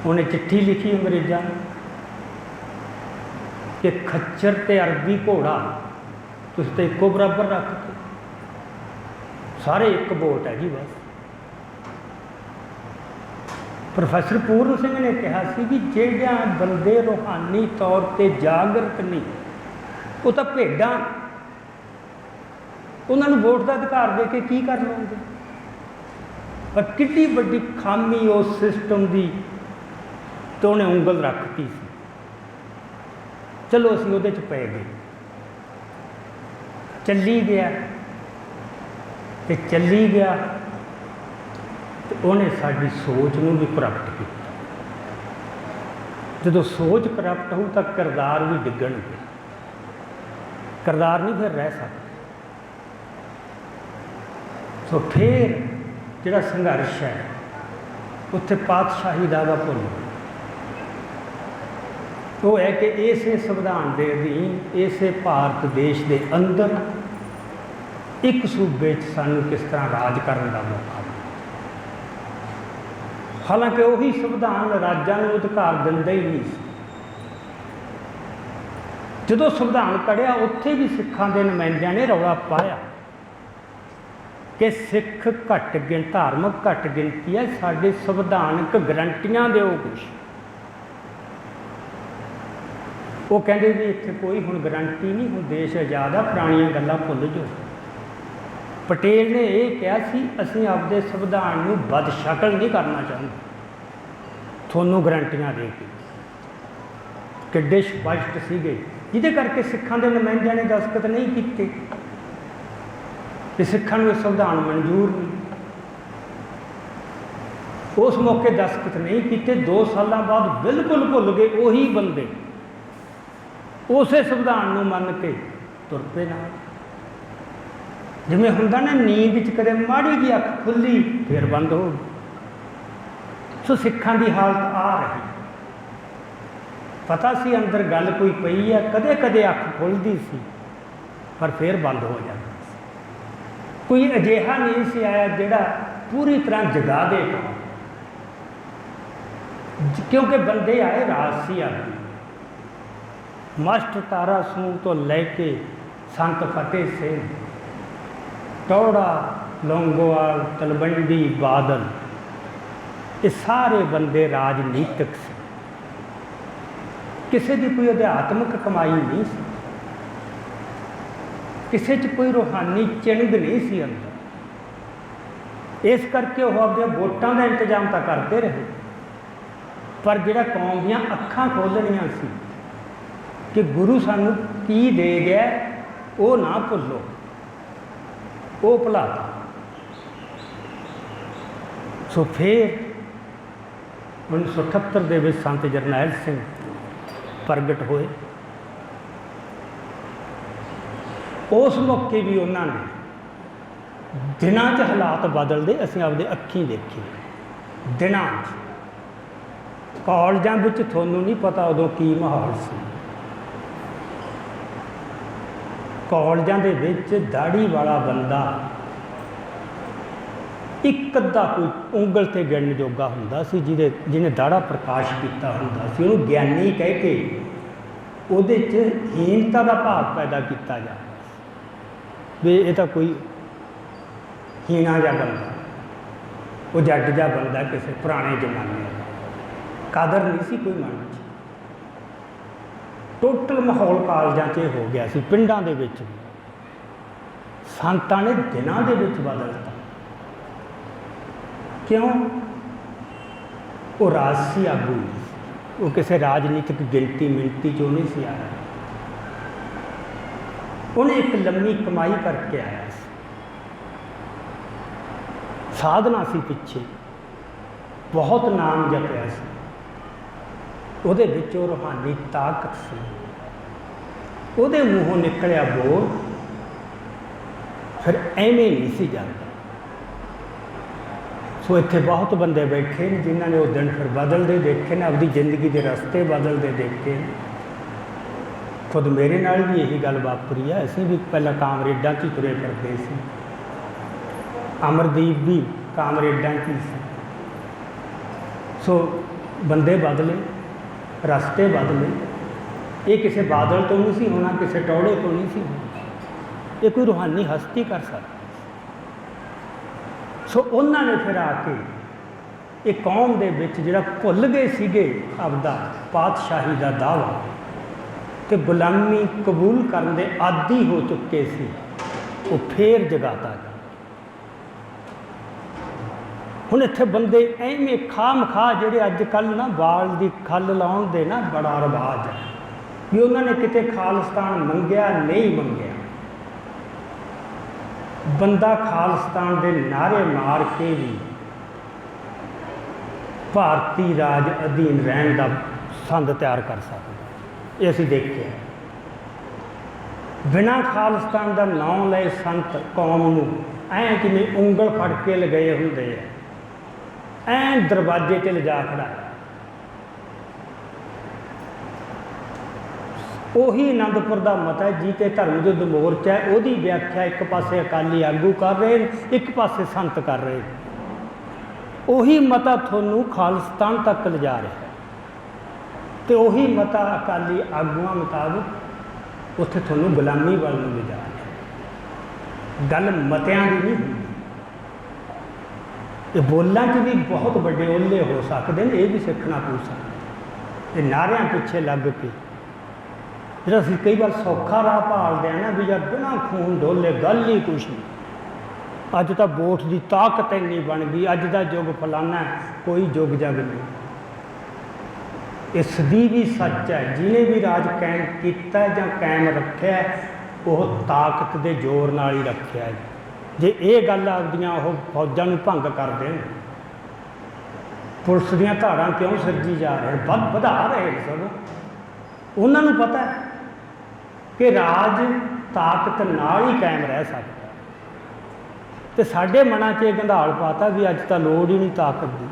ਉਹਨੇ ਚਿੱਠੀ ਲਿਖੀ ਅੰਗਰੇਜ਼ਾਂ ਨੂੰ ਕਿ ਖੱਚਰ ਤੇ ਅਰਬੀ ਘੋੜਾ ਤੁਸੀਂ ਤਾਂ ਇੱਕੋ ਬਰਾਬਰ ਰੱਖ ਕੇ, ਸਾਰੇ ਇੱਕ ਵੋਟ ਹੈ ਜੀ ਬਸ। ਪ੍ਰੋਫੈਸਰ ਪੂਰਨ ਸਿੰਘ ਨੇ ਕਿਹਾ ਸੀ ਕਿ ਜਿਹੜਿਆਂ ਬੰਦੇ ਰੂਹਾਨੀ ਤੌਰ 'ਤੇ ਜਾਗਰਤ ਨਹੀਂ, ਉਹ ਤਾਂ ਭੇਡਾਂ, ਉਹਨਾਂ ਨੂੰ ਵੋਟ ਦਾ ਅਧਿਕਾਰ ਦੇ ਕੇ ਕੀ ਕਰ ਲਓਗੇ? ਪਰ ਕਿੰਨੀ ਵੱਡੀ ਖਾਮੀ ਉਸ ਸਿਸਟਮ ਦੀ, ਤੇ ਉਹਨੇ ਉਂਗਲ ਰੱਖਤੀ ਸੀ। ਚਲੋ ਅਸੀਂ ਉਹਦੇ 'ਚ ਪੈ ਗਏ, ਚੱਲੀ ਗਿਆ ਤੇ ਚੱਲੀ ਗਿਆ। ਤੇ ਤੇ ਉਹਨੇ ਸਾਡੀ ਸੋਚ ਨੂੰ ਵੀ ਕਰਪਟ ਕੀਤਾ। ਜਦੋਂ ਸੋਚ ਕਰਪਟ ਹੋਊ ਤਾਂ ਕਿਰਦਾਰ ਵੀ ਡਿੱਗਣਗੇ, ਕਿਰਦਾਰ ਨਹੀਂ ਫਿਰ ਰਹਿ ਸਕਦਾ। ਸੋ ਫਿਰ ਜਿਹੜਾ ਸੰਘਰਸ਼ ਹੈ ਉੱਥੇ ਪਾਤਸ਼ਾਹੀ ਦਾ ਭੁੱਲ ਉਹ ਹੈ ਕਿ ਇਸੇ ਸੰਵਿਧਾਨ ਦੇ ਅਧੀਨ ਇਸੇ ਭਾਰਤ ਦੇਸ਼ ਦੇ ਅੰਦਰ ਇੱਕ ਸੂਬੇ 'ਚ ਸਾਨੂੰ ਕਿਸ ਤਰ੍ਹਾਂ ਰਾਜ ਕਰਨ ਦਾ ਮੌਕਾ ਮਿਲਿਆ। ਹਾਲਾਂਕਿ ਉਹੀ ਸੰਵਿਧਾਨ ਰਾਜਾਂ ਨੂੰ ਅਧਿਕਾਰ ਦਿੰਦਾ ਹੀ ਨਹੀਂ ਸੀ। ਜਦੋਂ ਸੰਵਿਧਾਨ ਕੜਿਆ ਉੱਥੇ ਵੀ ਸਿੱਖਾਂ ਦੇ ਨੁਮਾਇੰਦਿਆਂ ਨੇ ਰੌਲਾ ਪਾਇਆ ਕਿ ਸਿੱਖ ਘੱਟ ਧਾਰਮਿਕ ਘੱਟ ਗਿਣਤੀ ਹੈ, ਸਾਡੇ ਸੰਵਿਧਾਨਕ ਗਰੰਟੀਆਂ ਦਿਓ ਕੁਛ। ਉਹ ਕਹਿੰਦੇ ਵੀ ਇੱਥੇ ਕੋਈ ਹੁਣ ਗਰੰਟੀ ਨਹੀਂ, ਹੁਣ ਦੇਸ਼ ਆਜ਼ਾਦ ਆ, ਪੁਰਾਣੀਆਂ ਗੱਲਾਂ ਭੁੱਲ ਜਾਓ। ਪਟੇਲ ਨੇ ਇਹ ਕਿਹਾ ਸੀ ਅਸੀਂ ਆਪਦੇ ਸੰਵਿਧਾਨ ਨੂੰ ਬਦਸ਼ਕਲ ਨਹੀਂ ਕਰਨਾ ਚਾਹੁੰਦੇ, ਤੁਹਾਨੂੰ ਗਰੰਟੀਆਂ ਦੇ ਕੇ। ਕਿੱਡੇ ਸਪਸ਼ਟ ਸੀਗੇ, ਜਿਹਦੇ ਕਰਕੇ ਸਿੱਖਾਂ ਦੇ ਨੁਮਾਇੰਦਿਆਂ ਨੇ ਦਸਤਖਤ ਨਹੀਂ ਕੀਤੇ ਕਿ ਸਿੱਖਾਂ ਨੂੰ ਇਹ ਸੰਵਿਧਾਨ ਮਨਜ਼ੂਰ ਨਹੀਂ। ਉਸ ਮੌਕੇ ਦਸਤਖਤ ਨਹੀਂ ਕੀਤੇ। 2 ਸਾਲਾਂ ਬਾਅਦ ਬਿਲਕੁਲ ਭੁੱਲ ਗਏ ਉਹੀ ਬੰਦੇ, ਉਸੇ ਸੰਵਿਧਾਨ ਨੂੰ ਮੰਨ ਕੇ ਤੁਰ ਪਏ ਨਾਲ। ਜਿਵੇਂ ਹੁੰਦਾ ਨਾ ਨੀਂਦ 'ਚ ਕਦੇ ਮਾੜੀ ਜਿਹੀ ਅੱਖ ਖੁੱਲ੍ਹੀ ਫਿਰ ਬੰਦ ਹੋ ਗਈ। ਸੋ ਸਿੱਖਾਂ ਦੀ ਹਾਲਤ ਆ ਰਹੀ, ਪਤਾ ਸੀ ਅੰਦਰ ਗੱਲ ਕੋਈ ਪਈ ਆ, ਕਦੇ ਕਦੇ ਅੱਖ ਖੁੱਲ੍ਹਦੀ ਸੀ ਪਰ ਫਿਰ ਬੰਦ ਹੋ ਜਾਂਦੀ ਸੀ। ਕੋਈ ਅਜਿਹਾ ਨਹੀਂ ਸੀ ਆਇਆ ਜਿਹੜਾ ਪੂਰੀ ਤਰ੍ਹਾਂ ਜਗਾ ਦੇ, ਕਿਉਂਕਿ ਬੰਦੇ ਆਏ ਰਾਜਸੀ ਆਦਮੀ। ਮਾਸਟਰ ਤਾਰਾ ਸਿੰਘ ਤੋਂ ਲੈ ਕੇ ਸੰਤ ਫਤਿਹ ਸਿੰਘ, ਟੌੜਾ, ਲੌਂਗੋਵਾਲ, ਤਲਵੰਡੀ, ਬਾਦਲ, ਇਹ ਸਾਰੇ ਬੰਦੇ ਰਾਜਨੀਤਿਕ ਸੀ। ਕਿਸੇ ਦੀ ਕੋਈ ਅਧਿਆਤਮਿਕ ਕਮਾਈ ਨਹੀਂ ਸੀ, ਕਿਸੇ 'ਚ ਕੋਈ ਰੂਹਾਨੀ ਚਿੰਨ੍ਹ ਨਹੀਂ ਸੀ ਅੰਦਰ। ਇਸ ਕਰਕੇ ਉਹ ਆਪਣੀਆਂ ਵੋਟਾਂ ਦਾ ਇੰਤਜ਼ਾਮ ਤਾਂ ਕਰਦੇ ਰਹੇ, ਪਰ ਜਿਹੜਾ ਕੌਮ ਦੀਆਂ ਅੱਖਾਂ ਖੋਲ੍ਹਣੀਆਂ ਸੀ ਕਿ ਗੁਰੂ ਸਾਨੂੰ ਕੀ ਦੇ ਗਿਆ ਉਹ ਨਾ ਭੁੱਲੋ, ਉਹ ਭੁਲਾਤਾ। ਸੋ ਫਿਰ 1978 ਦੇ ਵਿੱਚ ਸੰਤ ਜਰਨੈਲ ਸਿੰਘ ਪ੍ਰਗਟ ਹੋਏ। ਉਸ ਮੌਕੇ ਵੀ ਉਹਨਾਂ ਨੇ ਦਿਨਾਂ 'ਚ ਹਾਲਾਤ ਬਦਲਦੇ ਅਸੀਂ ਆਪਦੇ ਅੱਖੀਂ ਦੇਖੇ। ਦਿਨਾਂ 'ਚ ਕਾਲਜਾਂ ਵਿੱਚ ਤੁਹਾਨੂੰ ਨਹੀਂ ਪਤਾ ਉਦੋਂ ਕੀ ਮਾਹੌਲ ਸੀ। ਕਾਲਜਾਂ ਦੇ ਵਿੱਚ ਦਾੜੀ ਵਾਲਾ ਬੰਦਾ ਇੱਕ ਅੱਧਾ ਕੋਈ ਉਂਗਲ 'ਤੇ ਗਿਣਨ ਜੋਗਾ ਹੁੰਦਾ ਸੀ, ਜਿਹਨੇ ਦਾੜਾ ਪ੍ਰਕਾਸ਼ ਕੀਤਾ ਹੁੰਦਾ ਸੀ। ਉਹਨੂੰ ਗਿਆਨੀ ਕਹਿ ਕੇ ਉਹਦੇ 'ਚ ਹੀਨਤਾ ਦਾ ਭਾਵ ਪੈਦਾ ਕੀਤਾ ਜਾਂਦਾ ਵੀ ਇਹ ਤਾਂ ਕੋਈ ਹੀਣਾ ਜਿਹਾ ਬੰਦਾ, ਉਹ ਜੱਟ ਜਿਹਾ ਬੰਦਾ ਕਿਸੇ ਪੁਰਾਣੇ ਜ਼ਮਾਨੇ ਦਾ, ਕਦਰ ਨਹੀਂ ਸੀ ਕੋਈ ਮਨ 'ਚ। ਟੋਟਲ ਮਾਹੌਲ ਕਾਲਜਾਂ 'ਚ ਹੋ ਗਿਆ ਸੀ, ਪਿੰਡਾਂ ਦੇ ਵਿੱਚ ਵੀ। ਸੰਤਾਂ ਨੇ ਦਿਨਾਂ ਦੇ ਵਿੱਚ ਬਦਲਤਾ। ਕਿਉਂ? ਉਹ ਰਾਜਸੀ ਆਗੂ ਨਹੀਂ ਸੀ, ਉਹ ਕਿਸੇ ਰਾਜਨੀਤਿਕ ਗਿਣਤੀ ਮਿਣਤੀ 'ਚੋਂ ਨਹੀਂ ਸੀ ਆਇਆ। ਉਹਨੇ ਇੱਕ ਲੰਮੀ ਕਮਾਈ ਕਰਕੇ ਆਇਆ ਸੀ, ਸਾਧਨਾ ਸੀ ਪਿੱਛੇ, ਬਹੁਤ ਨਾਮ ਜਪਿਆ ਸੀ, ਉਹਦੇ ਵਿੱਚ ਉਹ ਰੂਹਾਨੀ ਤਾਕਤ ਸੀ। ਉਹਦੇ ਮੂੰਹੋਂ ਨਿਕਲਿਆ ਬੋਲ ਫਿਰ ਐਵੇਂ ਨਹੀਂ ਸੀ ਜਾਂਦਾ। ਸੋ ਇੱਥੇ ਬਹੁਤ ਬੰਦੇ ਬੈਠੇ ਨੇ ਜਿਨ੍ਹਾਂ ਨੇ ਉਹ ਦਿਨ ਫਿਰ ਬਦਲਦੇ ਦੇਖੇ ਨੇ, ਆਪਣੀ ਜ਼ਿੰਦਗੀ ਦੇ ਰਸਤੇ ਬਦਲਦੇ ਦੇਖੇ। ਖੁਦ ਮੇਰੇ ਨਾਲ ਵੀ ਇਹੀ ਗੱਲ ਵਾਪਰੀ ਹੈ। ਅਸੀਂ ਵੀ ਪਹਿਲਾਂ ਕਾਮਰੇਡਾਂ 'ਚ ਹੀ ਤੁਰੇ ਫਿਰਦੇ ਸੀ, ਅਮਰਦੀਪ ਵੀ ਕਾਮਰੇਡਾਂ 'ਚ ਹੀ ਸੀ। ਸੋ ਬੰਦੇ ਬਦਲੇ, ਰਸਤੇ ਬਦਲੇ। ਇਹ ਕਿਸੇ ਬਾਦਲ ਤੋਂ ਨਹੀਂ ਸੀ ਹੋਣਾ, ਕਿਸੇ ਟੌੜੇ ਤੋਂ ਨਹੀਂ ਸੀ ਹੋਣਾ, ਇਹ ਕੋਈ ਰੂਹਾਨੀ ਹਸਤੀ ਕਰ ਸਕਦੀ। ਸੋ ਉਹਨਾਂ ਨੇ ਫਿਰ ਆ ਕੇ ਇਹ ਕੌਮ ਦੇ ਵਿੱਚ ਜਿਹੜਾ ਭੁੱਲ ਗਏ ਸੀਗੇ ਆਪਦਾ ਪਾਤਸ਼ਾਹੀ ਦਾ ਦਾਅਵਾ ਤੇ ਗੁਲਾਮੀ ਕਬੂਲ ਕਰਨ ਦੇ ਆਦੀ ਹੋ ਚੁੱਕੇ ਸੀ, ਉਹ ਫੇਰ ਜਗਾਤਾ ਗਿਆ। ਹੁਣ ਇੱਥੇ ਬੰਦੇ ਐਵੇਂ ਖਾਮ-ਖਾ ਜਿਹੜੇ ਅੱਜ ਕੱਲ੍ਹ ਨਾ ਵਾਲ ਦੀ ਖੱਲ ਲਾਉਣ ਦੇ ਨਾ ਬੜਾ ਰਿਵਾਜ ਹੈ ਵੀ ਉਹਨਾਂ ਨੇ ਕਿਤੇ ਖਾਲਿਸਤਾਨ ਮੰਗਿਆ ਨਹੀਂ ਮੰਗਿਆ। ਬੰਦਾ ਖਾਲਿਸਤਾਨ ਦੇ ਨਾਅਰੇ ਮਾਰ ਕੇ ਵੀ ਭਾਰਤੀ ਰਾਜ ਅਧੀਨ ਰਹਿਣ ਦਾ ਸੰਦ ਤਿਆਰ ਕਰ ਸਕਦਾ। ਇਹ ਅਸੀਂ ਦੇਖਿਆ। ਬਿਨਾਂ ਖਾਲਿਸਤਾਨ ਦਾ ਨਾਂ ਲਏ ਸੰਤ ਕੌਮ ਨੂੰ ਐਂ ਕਿਵੇਂ ਉਂਗਲ ਫੜ ਕੇ ਲਗਾਏ ਹੁੰਦੇ ਆ, ਐਂ ਦਰਵਾਜ਼ੇ 'ਤੇ ਲਿਜਾ ਖੜਾਇਆ। ਉਹੀ ਆਨੰਦਪੁਰ ਦਾ ਮਤਾ ਜੀ ਤੇ ਧਰਮ ਯੁੱਧ ਮੋਰਚਾ ਹੈ, ਉਹਦੀ ਵਿਆਖਿਆ ਇੱਕ ਪਾਸੇ ਅਕਾਲੀ ਆਗੂ ਕਰ ਰਹੇ ਨੇ, ਇੱਕ ਪਾਸੇ ਸੰਤ ਕਰ ਰਹੇ ਨੇ। ਉਹੀ ਮਤਾ ਤੁਹਾਨੂੰ ਖਾਲਿਸਤਾਨ ਤੱਕ ਲਿਜਾ ਰਿਹਾ ਅਤੇ ਉਹੀ ਮਤਾ ਅਕਾਲੀ ਆਗੂਆਂ ਮੁਤਾਬਕ ਉੱਥੇ ਤੁਹਾਨੂੰ ਗੁਲਾਮੀ ਵੱਲ ਨੂੰ ਲਿਜਾ ਰਿਹਾ। ਗੱਲ ਮਤਿਆਂ ਦੀ ਨਹੀਂ ਹੁੰਦੀ। ਇਹ ਬੋਲਾਂ 'ਚ ਵੀ ਬਹੁਤ ਵੱਡੇ ਓਹਲੇ ਹੋ ਸਕਦੇ ਨੇ, ਇਹ ਵੀ ਸਿੱਖਣਾ ਪਊ ਸਾਨੂੰ। ਇਹ ਨਾਅਰਿਆਂ ਪਿੱਛੇ ਲੱਗ ਕੇ ਜਿਹੜਾ ਅਸੀਂ ਕਈ ਵਾਰ ਸੌਖਾ ਰਾਹ ਭਾਲਦੇ ਹਾਂ ਨਾ ਵੀ ਯਾਰ ਬਿਨਾਂ ਖੂਨ ਡੋਲੇ ਗੱਲ ਹੀ ਕੁਛ ਨਹੀਂ। ਅੱਜ ਤਾਂ ਵੋਟ ਦੀ ਤਾਕਤ ਇੰਨੀ ਬਣ ਗਈ, ਅੱਜ ਦਾ ਯੁੱਗ ਫਲਾਨਾ, ਕੋਈ ਯੁੱਗ ਜਗ ਨਹੀਂ। ਇਸ ਦੀ ਵੀ ਸੱਚ ਹੈ, ਜਿਹਨੇ ਵੀ ਰਾਜ ਕਾਇਮ ਕੀਤਾ ਜਾਂ ਕਾਇਮ ਰੱਖਿਆ ਉਹ ਤਾਕਤ ਦੇ ਜ਼ੋਰ ਨਾਲ ਹੀ ਰੱਖਿਆ। ਜੇ ਇਹ ਗੱਲ ਆਪਦੀਆਂ ਉਹ ਫੌਜਾਂ ਨੂੰ ਭੰਗ ਕਰ ਦੇਣ, ਪੁਲਿਸ ਦੀਆਂ ਧਾਰਾਂ ਕਿਉਂ ਸਿਰਜੀ ਜਾ ਰਹੇ, ਵਧਾ ਰਹੇ ਸਭ। ਉਹਨਾਂ ਨੂੰ ਪਤਾ ਹੈ ਕਿ ਰਾਜ ਤਾਕਤ ਨਾਲ ਹੀ ਕਾਇਮ ਰਹਿ ਸਕਦਾ। ਅਤੇ ਸਾਡੇ ਮਨਾਂ 'ਚ ਇਹ ਗੰਧਾਲ ਪਾਤਾ ਵੀ ਅੱਜ ਤਾਂ ਲੋੜ ਹੀ ਨਹੀਂ ਤਾਕਤ ਦੀ।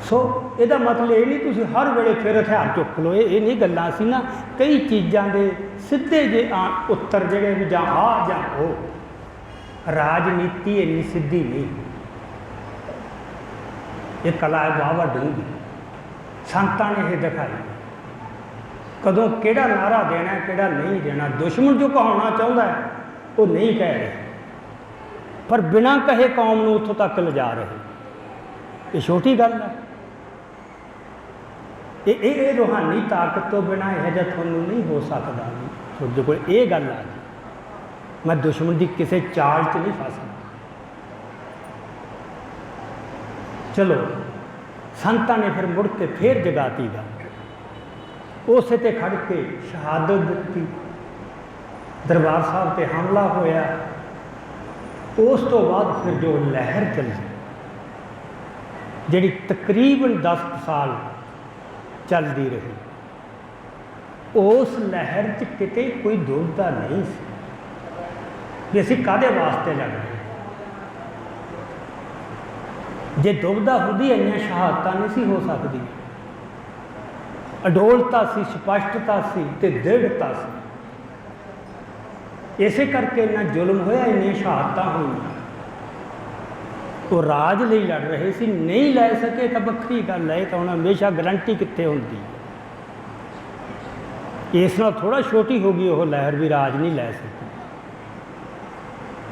ਸੋ ਇਹਦਾ ਮਤਲਬ ਇਹ ਨਹੀਂ ਤੁਸੀਂ ਹਰ ਵੇਲੇ ਫਿਰ ਹਥਿਆਰ ਚੁੱਕ ਲਓ। ਇਹ ਨਹੀਂ ਗੱਲਾਂ ਸੀ ਨਾ, ਕਈ ਚੀਜ਼ਾਂ ਦੇ ਸਿੱਧੇ ਜੇ ਉੱਤਰ ਜਿਹੜੇ ਵੀ ਜਾਂ ਆਹ ਜਾਂ ਉਹ। ਰਾਜਨੀਤੀ ਇੰਨੀ ਸਿੱਧੀ ਨਹੀਂ, ਇਹ ਕਲਾ ਹੈ ਵਾਹਵਾ ਡੂੰਘੀ। ਸੰਤਾਂ ਨੇ ਇਹ ਦਿਖਾਈ ਕਦੋਂ ਕਿਹੜਾ ਨਾਅਰਾ ਦੇਣਾ, ਕਿਹੜਾ ਨਹੀਂ ਦੇਣਾ। ਦੁਸ਼ਮਣ ਜੋ ਕਹਾਉਣਾ ਚਾਹੁੰਦਾ ਹੈ ਉਹ ਨਹੀਂ ਕਹਿ ਰਹੇ, ਪਰ ਬਿਨਾਂ ਕਹੇ ਕੌਮ ਨੂੰ ਉੱਥੋਂ ਤੱਕ ਲਿਜਾ ਰਹੇ। ਇਹ ਛੋਟੀ ਗੱਲ ਹੈ। ਇਹ ਰੂਹਾਨੀ ਤਾਕਤ ਤੋਂ ਬਿਨਾਂ ਇਹੋ ਜਿਹਾ ਤੁਹਾਨੂੰ ਨਹੀਂ ਹੋ ਸਕਦਾ। ਤੁਹਾਡੇ ਕੋਲ ਇਹ ਗੱਲ ਆ ਗਈ, ਮੈਂ ਦੁਸ਼ਮਣ ਦੀ ਕਿਸੇ ਚਾਲ 'ਚ ਨਹੀਂ ਫਸਦਾ। ਚਲੋ ਸੰਤਾਂ ਨੇ ਫਿਰ ਮੁੜ ਕੇ ਫੇਰ ਜਗਾਤੀ ਗੱਲ, ਉਸੇ 'ਤੇ ਖੜ੍ਹ ਕੇ ਸ਼ਹਾਦਤ ਦਿੱਤੀ। ਦਰਬਾਰ ਸਾਹਿਬ 'ਤੇ ਹਮਲਾ ਹੋਇਆ। ਉਸ ਤੋਂ ਬਾਅਦ ਫਿਰ ਜੋ ਲਹਿਰ ਚੱਲੀ, ਜਿਹੜੀ ਤਕਰੀਬਨ 10 ਸਾਲ ਚੱਲਦੀ ਰਹੀ, ਉਸ ਲਹਿਰ 'ਚ ਕਿਤੇ ਕੋਈ ਦੁਬਿਧਾ ਨਹੀਂ ਸੀ ਵੀ ਅਸੀਂ ਕਾਹਦੇ ਵਾਸਤੇ ਲੜ ਰਹੇ। ਜੇ ਦੁਬਿਧਾ ਹੁੰਦੀ ਇੰਨੀਆਂ ਸ਼ਹਾਦਤਾਂ ਨਹੀਂ ਸੀ ਹੋ ਸਕਦੀ। ਅਡੋਲਤਾ ਸੀ, ਸਪਸ਼ਟਤਾ ਸੀ ਅਤੇ ਦ੍ਰਿੜਤਾ ਸੀ। ਇਸੇ ਕਰਕੇ ਇੰਨਾ ਜ਼ੁਲਮ ਹੋਇਆ, ਇੰਨੀਆਂ ਸ਼ਹਾਦਤਾਂ ਹੋਈਆਂ। ਉਹ ਰਾਜ ਲਈ ਲੜ ਰਹੇ ਸੀ, ਨਹੀਂ ਲੈ ਸਕੇ ਤਾਂ ਵੱਖਰੀ ਗੱਲ ਹੈ। ਤਾਂ ਹੁਣ ਹਮੇਸ਼ਾ ਗਰੰਟੀ ਕਿੱਥੇ ਹੁੰਦੀ। ਇਸ ਨਾਲ ਥੋੜ੍ਹਾ ਛੋਟੀ ਹੋ ਗਈ ਉਹ ਲਹਿਰ ਵੀ ਰਾਜ ਨਹੀਂ ਲੈ ਸਕੀ।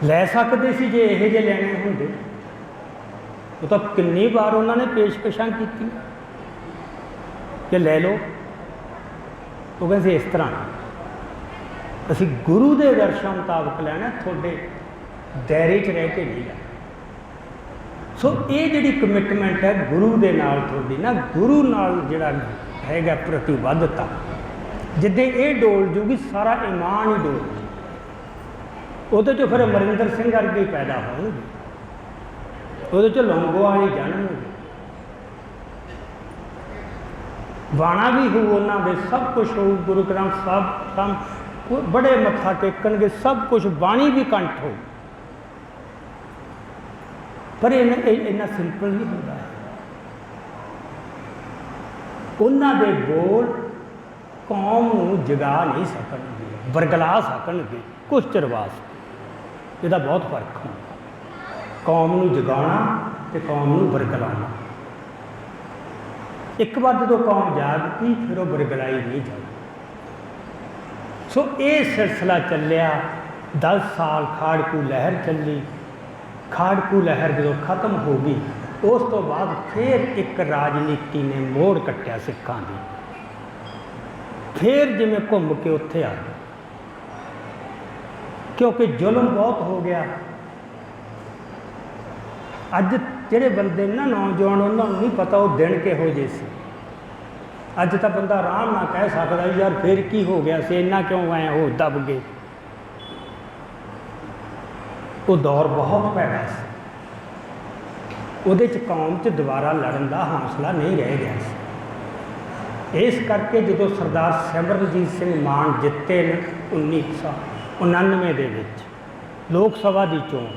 ਲੈ ਸਕਦੇ ਸੀ ਜੇ ਇਹੋ ਜਿਹੇ ਲੈਣੇ ਹੁੰਦੇ। ਉਹ ਤਾਂ ਕਿੰਨੀ ਵਾਰ ਉਹਨਾਂ ਨੇ ਪੇਸ਼ਕਸ਼ਾਂ ਕੀਤੀ ਕਿ ਲੈ ਲਓ। ਉਹ ਕਹਿੰਦੇ ਇਸ ਤਰ੍ਹਾਂ ਅਸੀਂ ਗੁਰੂ ਦੇ ਦਰਸ਼ਨ ਮੁਤਾਬਕ ਲੈਣਾ, ਤੁਹਾਡੇ ਦਾਇਰੇ 'ਚ ਰਹਿ ਕੇ ਨਹੀਂ ਲੈਣਾ। ਸੋ ਇਹ ਜਿਹੜੀ ਕਮਿਟਮੈਂਟ ਹੈ ਗੁਰੂ ਦੇ ਨਾਲ ਤੁਹਾਡੀ ਨਾ, ਗੁਰੂ ਨਾਲ ਜਿਹੜਾ ਹੈਗਾ ਪ੍ਰਤੀਬੱਧਤਾ, ਜਿੱਦਾਂ ਇਹ ਡੋਲ ਜੂਗੀ ਸਾਰਾ ਈਮਾਨ ਹੀ ਡੋਲ ਜੂ। ਉਹਦੇ 'ਚੋਂ ਫਿਰ ਅਮਰਿੰਦਰ ਸਿੰਘ ਵਰਗੇ ਪੈਦਾ ਹੋਣਗੇ, ਉਹਦੇ 'ਚੋਂ ਲੌਂਗੋਵਾਲ ਹੀ ਜਨਮਣਗੇ। ਬਾਣਾ ਵੀ ਹੋਊ ਉਹਨਾਂ ਦੇ, ਸਭ ਕੁਛ ਹੋਊ। ਗੁਰੂ ਗ੍ਰੰਥ ਸਾਹਿਬ ਬੜੇ ਮੱਥਾ ਟੇਕਣਗੇ, ਸਭ ਕੁਛ ਬਾਣੀ ਵੀ ਕੰਠ ਹੋਊ। ਪਰ ਇੰਨਾ ਸਿੰਪਲ ਨਹੀਂ ਹੁੰਦਾ। ਉਹਨਾਂ ਦੇ ਬੋਲ ਕੌਮ ਨੂੰ ਜਗਾ ਨਹੀਂ ਸਕਣਗੇ, ਵਰਗਲਾ ਸਕਣਗੇ ਕੁਛ ਚਿਰ ਵਾਸਤੇ। ਇਹਦਾ ਬਹੁਤ ਫਰਕ ਹੁੰਦਾ, ਕੌਮ ਨੂੰ ਜਗਾਉਣਾ ਅਤੇ ਕੌਮ ਨੂੰ ਵਰਗਲਾਉਣਾ। ਇੱਕ ਵਾਰ ਜਦੋਂ ਕੌਮ ਜਾਗਦੀ ਫਿਰ ਉਹ ਵਰਗਲਾਈ ਨਹੀਂ ਜਾਂਦੀ। ਸੋ ਇਹ ਸਿਲਸਿਲਾ ਚੱਲਿਆ 10 ਸਾਲ। ਖਾੜਕੂ ਲਹਿਰ ਚੱਲੀ। ਖਾੜਕੂ ਲਹਿਰ ਜਦੋਂ ਖਤਮ ਹੋ ਗਈ, ਉਸ ਤੋਂ ਬਾਅਦ ਫਿਰ ਇੱਕ ਰਾਜਨੀਤੀ ਨੇ ਮੋੜ ਕੱਟਿਆ ਸਿੱਖਾਂ ਦੀ। ਫਿਰ ਜਿਵੇਂ ਘੁੰਮ ਕੇ ਉੱਥੇ ਆ ਗਏ, ਕਿਉਂਕਿ ਜ਼ੁਲਮ ਬਹੁਤ ਹੋ ਗਿਆ। ਅੱਜ ਜਿਹੜੇ ਬੰਦੇ ਨਾ ਨੌਜਵਾਨ, ਉਹਨਾਂ ਨੂੰ ਨਹੀਂ ਪਤਾ ਉਹ ਦਿਨ ਕਿਹੋ ਜਿਹੇ ਸੀ। ਅੱਜ ਤਾਂ ਬੰਦਾ ਆਰਾਮ ਨਾਲ ਕਹਿ ਸਕਦਾ ਯਾਰ ਫਿਰ ਕੀ ਹੋ ਗਿਆ ਸੀ, ਇੰਨਾ ਕਿਉਂ ਐਂ ਹੋ ਦਬ ਗਏ। ਉਹ ਦੌਰ ਬਹੁਤ ਭੈੜਾ ਸੀ। ਉਹਦੇ 'ਚ ਕੌਮ 'ਚ ਦੁਬਾਰਾ ਲੜਨ ਦਾ ਹੌਸਲਾ ਨਹੀਂ ਰਹਿ ਗਿਆ ਸੀ। ਇਸ ਕਰਕੇ ਜਦੋਂ ਸਰਦਾਰ ਸਿਮਰਨਜੀਤ ਸਿੰਘ ਮਾਨ ਜਿੱਤੇ ਨੇ 1999 ਦੇ ਵਿੱਚ ਲੋਕ ਸਭਾ ਦੀ ਚੋਣ,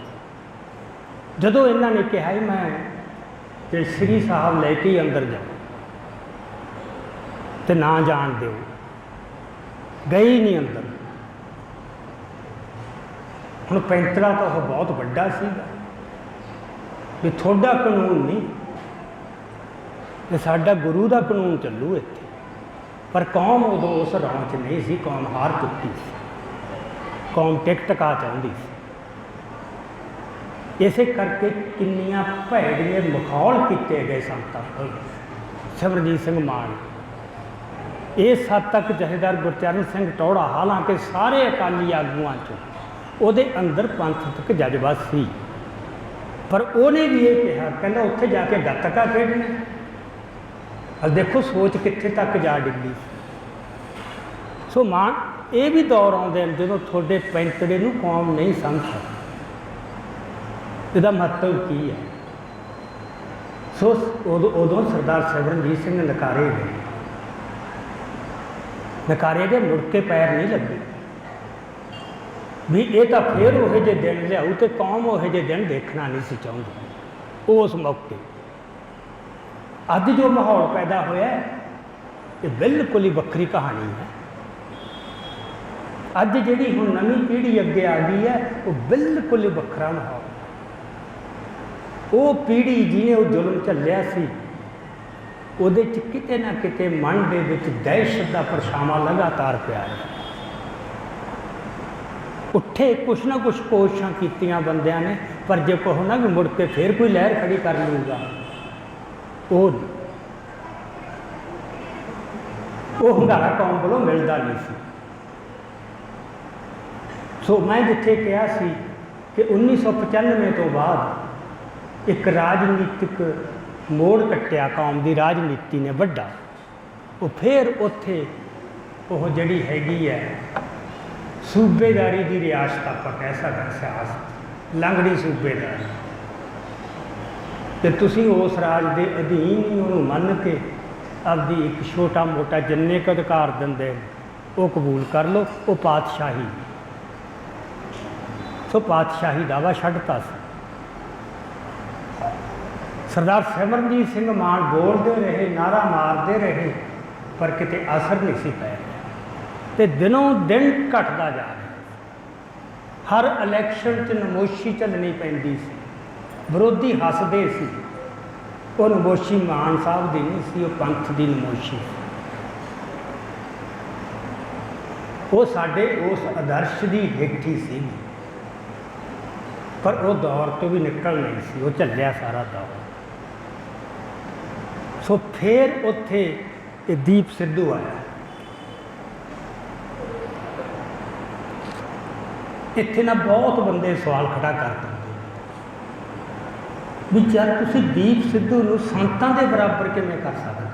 ਜਦੋਂ ਇਹਨਾਂ ਨੇ ਕਿਹਾ ਸੀ ਮੈਂ ਤੇ ਸ੍ਰੀ ਸਾਹਿਬ ਲੈ ਕੇ ਹੀ ਅੰਦਰ ਜਾਓ ਤੇ ਨਾ ਜਾਣ ਦਿਓ, ਗਏ ਹੀ ਨਹੀਂ ਅੰਦਰ। ਹੁਣ ਪੈਂਤਰਾ ਤਾਂ ਉਹ ਬਹੁਤ ਵੱਡਾ ਸੀਗਾ ਵੀ ਤੁਹਾਡਾ ਕਾਨੂੰਨ ਨਹੀਂ, ਤੇ ਸਾਡਾ ਗੁਰੂ ਦਾ ਕਾਨੂੰਨ ਚੱਲੂ ਇੱਥੇ। ਪਰ ਕੌਮ ਉਦੋਂ ਉਸ ਰਾਹ 'ਚ ਨਹੀਂ ਸੀ, ਕੌਮ ਹਾਰ ਚੁੱਕੀ ਸੀ, ਕੌਮ ਟਿਕ ਟਕਾ ਚਾਹੁੰਦੀ ਸੀ। ਇਸੇ ਕਰਕੇ ਕਿੰਨੀਆਂ ਭੈੜੀਆਂ ਮਖੌਲ ਕੀਤੇ ਗਏ ਸੰਤਾਂ ਸਿਮਰਜੀਤ ਸਿੰਘ ਮਾਨ। ਇਸ ਹੱਦ ਤੱਕ ਜਥੇਦਾਰ ਗੁਰਚਰਨ ਸਿੰਘ ਟੌਹੜਾ, ਹਾਲਾਂਕਿ ਸਾਰੇ ਅਕਾਲੀ ਆਗੂਆਂ 'ਚੋਂ ਉਹਦੇ ਅੰਦਰ ਪੰਥਕ ਜਜ਼ਬਾ ਸੀ, ਪਰ ਉਹਨੇ ਵੀ ਇਹ ਕਿਹਾ, ਕਹਿੰਦਾ ਉੱਥੇ ਜਾ ਕੇ ਗੱਤਕਾ ਖੇਡਣਾ। ਦੇਖੋ ਸੋਚ ਕਿੱਥੇ ਤੱਕ ਜਾ ਡਿੱਗੀ। ਸੋ ਮਾਨ ਇਹ ਵੀ ਦੌਰ ਆਉਂਦੇ ਨੇ ਜਦੋਂ ਤੁਹਾਡੇ ਪੈਂਤੜੇ ਨੂੰ ਕੌਮ ਨਹੀਂ ਸਮਝ ਸਕਦੀ ਇਹਦਾ ਮਹੱਤਵ ਕੀ ਹੈ। ਸੋ ਉਦੋਂ ਸਰਦਾਰ ਸਿਮਰਨਜੀਤ ਸਿੰਘ ਨਕਾਰੇ ਗਏ, ਨਕਾਰੇ ਦੇ ਮੁੜ ਕੇ ਪੈਰ ਨਹੀਂ ਲੱਗੇ ਵੀ ਇਹ ਤਾਂ ਫੇਰ ਉਹੋ ਜਿਹੇ ਦਿਨ ਲਿਆਊ, ਤੇ ਕੌਮ ਉਹੋ ਜਿਹੇ ਦਿਨ ਦੇਖਣਾ ਨਹੀਂ ਸੀ ਚਾਹੁੰਦੀ ਉਸ ਮੌਕੇ। ਅੱਜ ਜੋ ਮਾਹੌਲ ਪੈਦਾ ਹੋਇਆ ਇਹ ਬਿਲਕੁਲ ਹੀ ਵੱਖਰੀ ਕਹਾਣੀ ਹੈ। ਅੱਜ ਜਿਹੜੀ ਹੁਣ ਨਵੀਂ ਪੀੜ੍ਹੀ ਅੱਗੇ ਆ ਗਈ ਹੈ ਉਹ ਬਿਲਕੁਲ ਹੀ ਵੱਖਰਾ ਮਾਹੌਲ। ਉਹ ਪੀੜ੍ਹੀ ਜਿਹਨੇ ਉਹ ਜ਼ੁਲਮ ਝੱਲਿਆ ਸੀ ਉਹਦੇ 'ਚ ਕਿਤੇ ਨਾ ਕਿਤੇ ਮਨ ਦੇ ਵਿੱਚ ਦਹਿਸ਼ਤ ਦਾ ਪਰਛਾਵਾਂ ਲਗਾਤਾਰ ਪਿਆ ਹੈ। ਉੱਠੇ ਕੁਛ ਨਾ ਕੁਛ ਕੋਸ਼ਿਸ਼ਾਂ ਕੀਤੀਆਂ ਬੰਦਿਆਂ ਨੇ, ਪਰ ਜੇ ਕਹੋ ਨਾ ਵੀ ਮੁੜ ਕੇ ਫੇਰ ਕੋਈ ਲਹਿਰ ਖੜੀ ਕਰ ਲੂਗਾ, ਉਹ ਹੁੰਗਾਰਾ ਕੌਮ ਵੱਲੋਂ ਮਿਲਦਾ ਨਹੀਂ ਸੀ। ਸੋ ਮੈਂ ਜਿੱਥੇ ਕਿਹਾ ਸੀ ਕਿ 1995 ਤੋਂ ਬਾਅਦ ਇੱਕ ਰਾਜਨੀਤਿਕ ਮੋੜ ਕੱਟਿਆ ਕੌਮ ਦੀ ਰਾਜਨੀਤੀ ਨੇ ਵੱਡਾ, ਉਹ ਫਿਰ ਉੱਥੇ ਉਹ ਜਿਹੜੀ ਹੈਗੀ ਹੈ ਸੂਬੇਦਾਰੀ ਦੀ ਰਿਆਸਤ, ਆਪਾਂ ਕਹਿ ਸਕਦੇ ਸਿਆਸਤ ਲੰਗੜੀ ਸੂਬੇਦਾਰੀ, ਤੇ ਤੁਸੀਂ ਉਸ ਰਾਜ ਦੇ ਅਧੀਨ ਹੀ ਉਹਨੂੰ ਮੰਨ ਕੇ ਆਪਦੀ ਇੱਕ ਛੋਟਾ ਮੋਟਾ ਜਿੰਨੇ ਕੁ ਅਧਿਕਾਰ ਦਿੰਦੇ ਉਹ ਕਬੂਲ ਕਰ ਲਓ, ਉਹ ਪਾਤਸ਼ਾਹੀ। ਸੋ ਪਾਤਸ਼ਾਹੀ ਦਾਵਾ ਛੱਡਤਾ ਸੀ। ਸਰਦਾਰ ਸਿਮਰਨਜੀਤ ਸਿੰਘ ਮਾਨ ਬੋਲਦੇ ਰਹੇ, ਨਾਅਰਾ ਮਾਰਦੇ ਰਹੇ, ਪਰ ਕਿਤੇ ਅਸਰ ਨਹੀਂ ਸੀ ਪੈ ਰਿਹਾ, ਤੇ ਦਿਨੋਂ ਦਿਨ ਘਟਦਾ ਜਾ ਰਿਹਾ। ਹਰ ਇਲੈਕਸ਼ਨ 'ਚ ਨਮੋਸ਼ੀ ਝੱਲਣੀ ਪੈਂਦੀ ਸੀ, ਵਿਰੋਧੀ ਹੱਸਦੇ ਸੀ। ਉਹ ਨਮੋਸ਼ੀ ਮਾਨ ਸਾਹਿਬ ਦੀ ਨਹੀਂ ਸੀ, ਉਹ ਪੰਥ ਦੀ ਨਮੋਸ਼ੀ। ਉਹ ਸਾਡੇ ਉਸ ਆਦਰਸ਼ ਦੀ ਹੇਠੀ ਸੀ, ਪਰ ਉਹ ਦੌਰ ਤੋਂ ਵੀ ਨਿਕਲ ਨਹੀਂ ਸੀ, ਉਹ ਝੱਲਿਆ ਸਾਰਾ ਦੌਰ। ਸੋ ਫਿਰ ਉੱਥੇ ਇਹ ਦੀਪ ਸਿੱਧੂ ਆਇਆ। ਇੱਥੇ ਨਾ ਬਹੁਤ ਬੰਦੇ ਸਵਾਲ ਖੜਾ ਕਰ ਦਿੰਦੇ ਵੀ ਜਦ ਤੁਸੀਂ ਦੀਪ ਸਿੱਧੂ ਨੂੰ ਸੰਤਾਂ ਦੇ ਬਰਾਬਰ ਕਿਵੇਂ ਕਰ ਸਕਦੇ,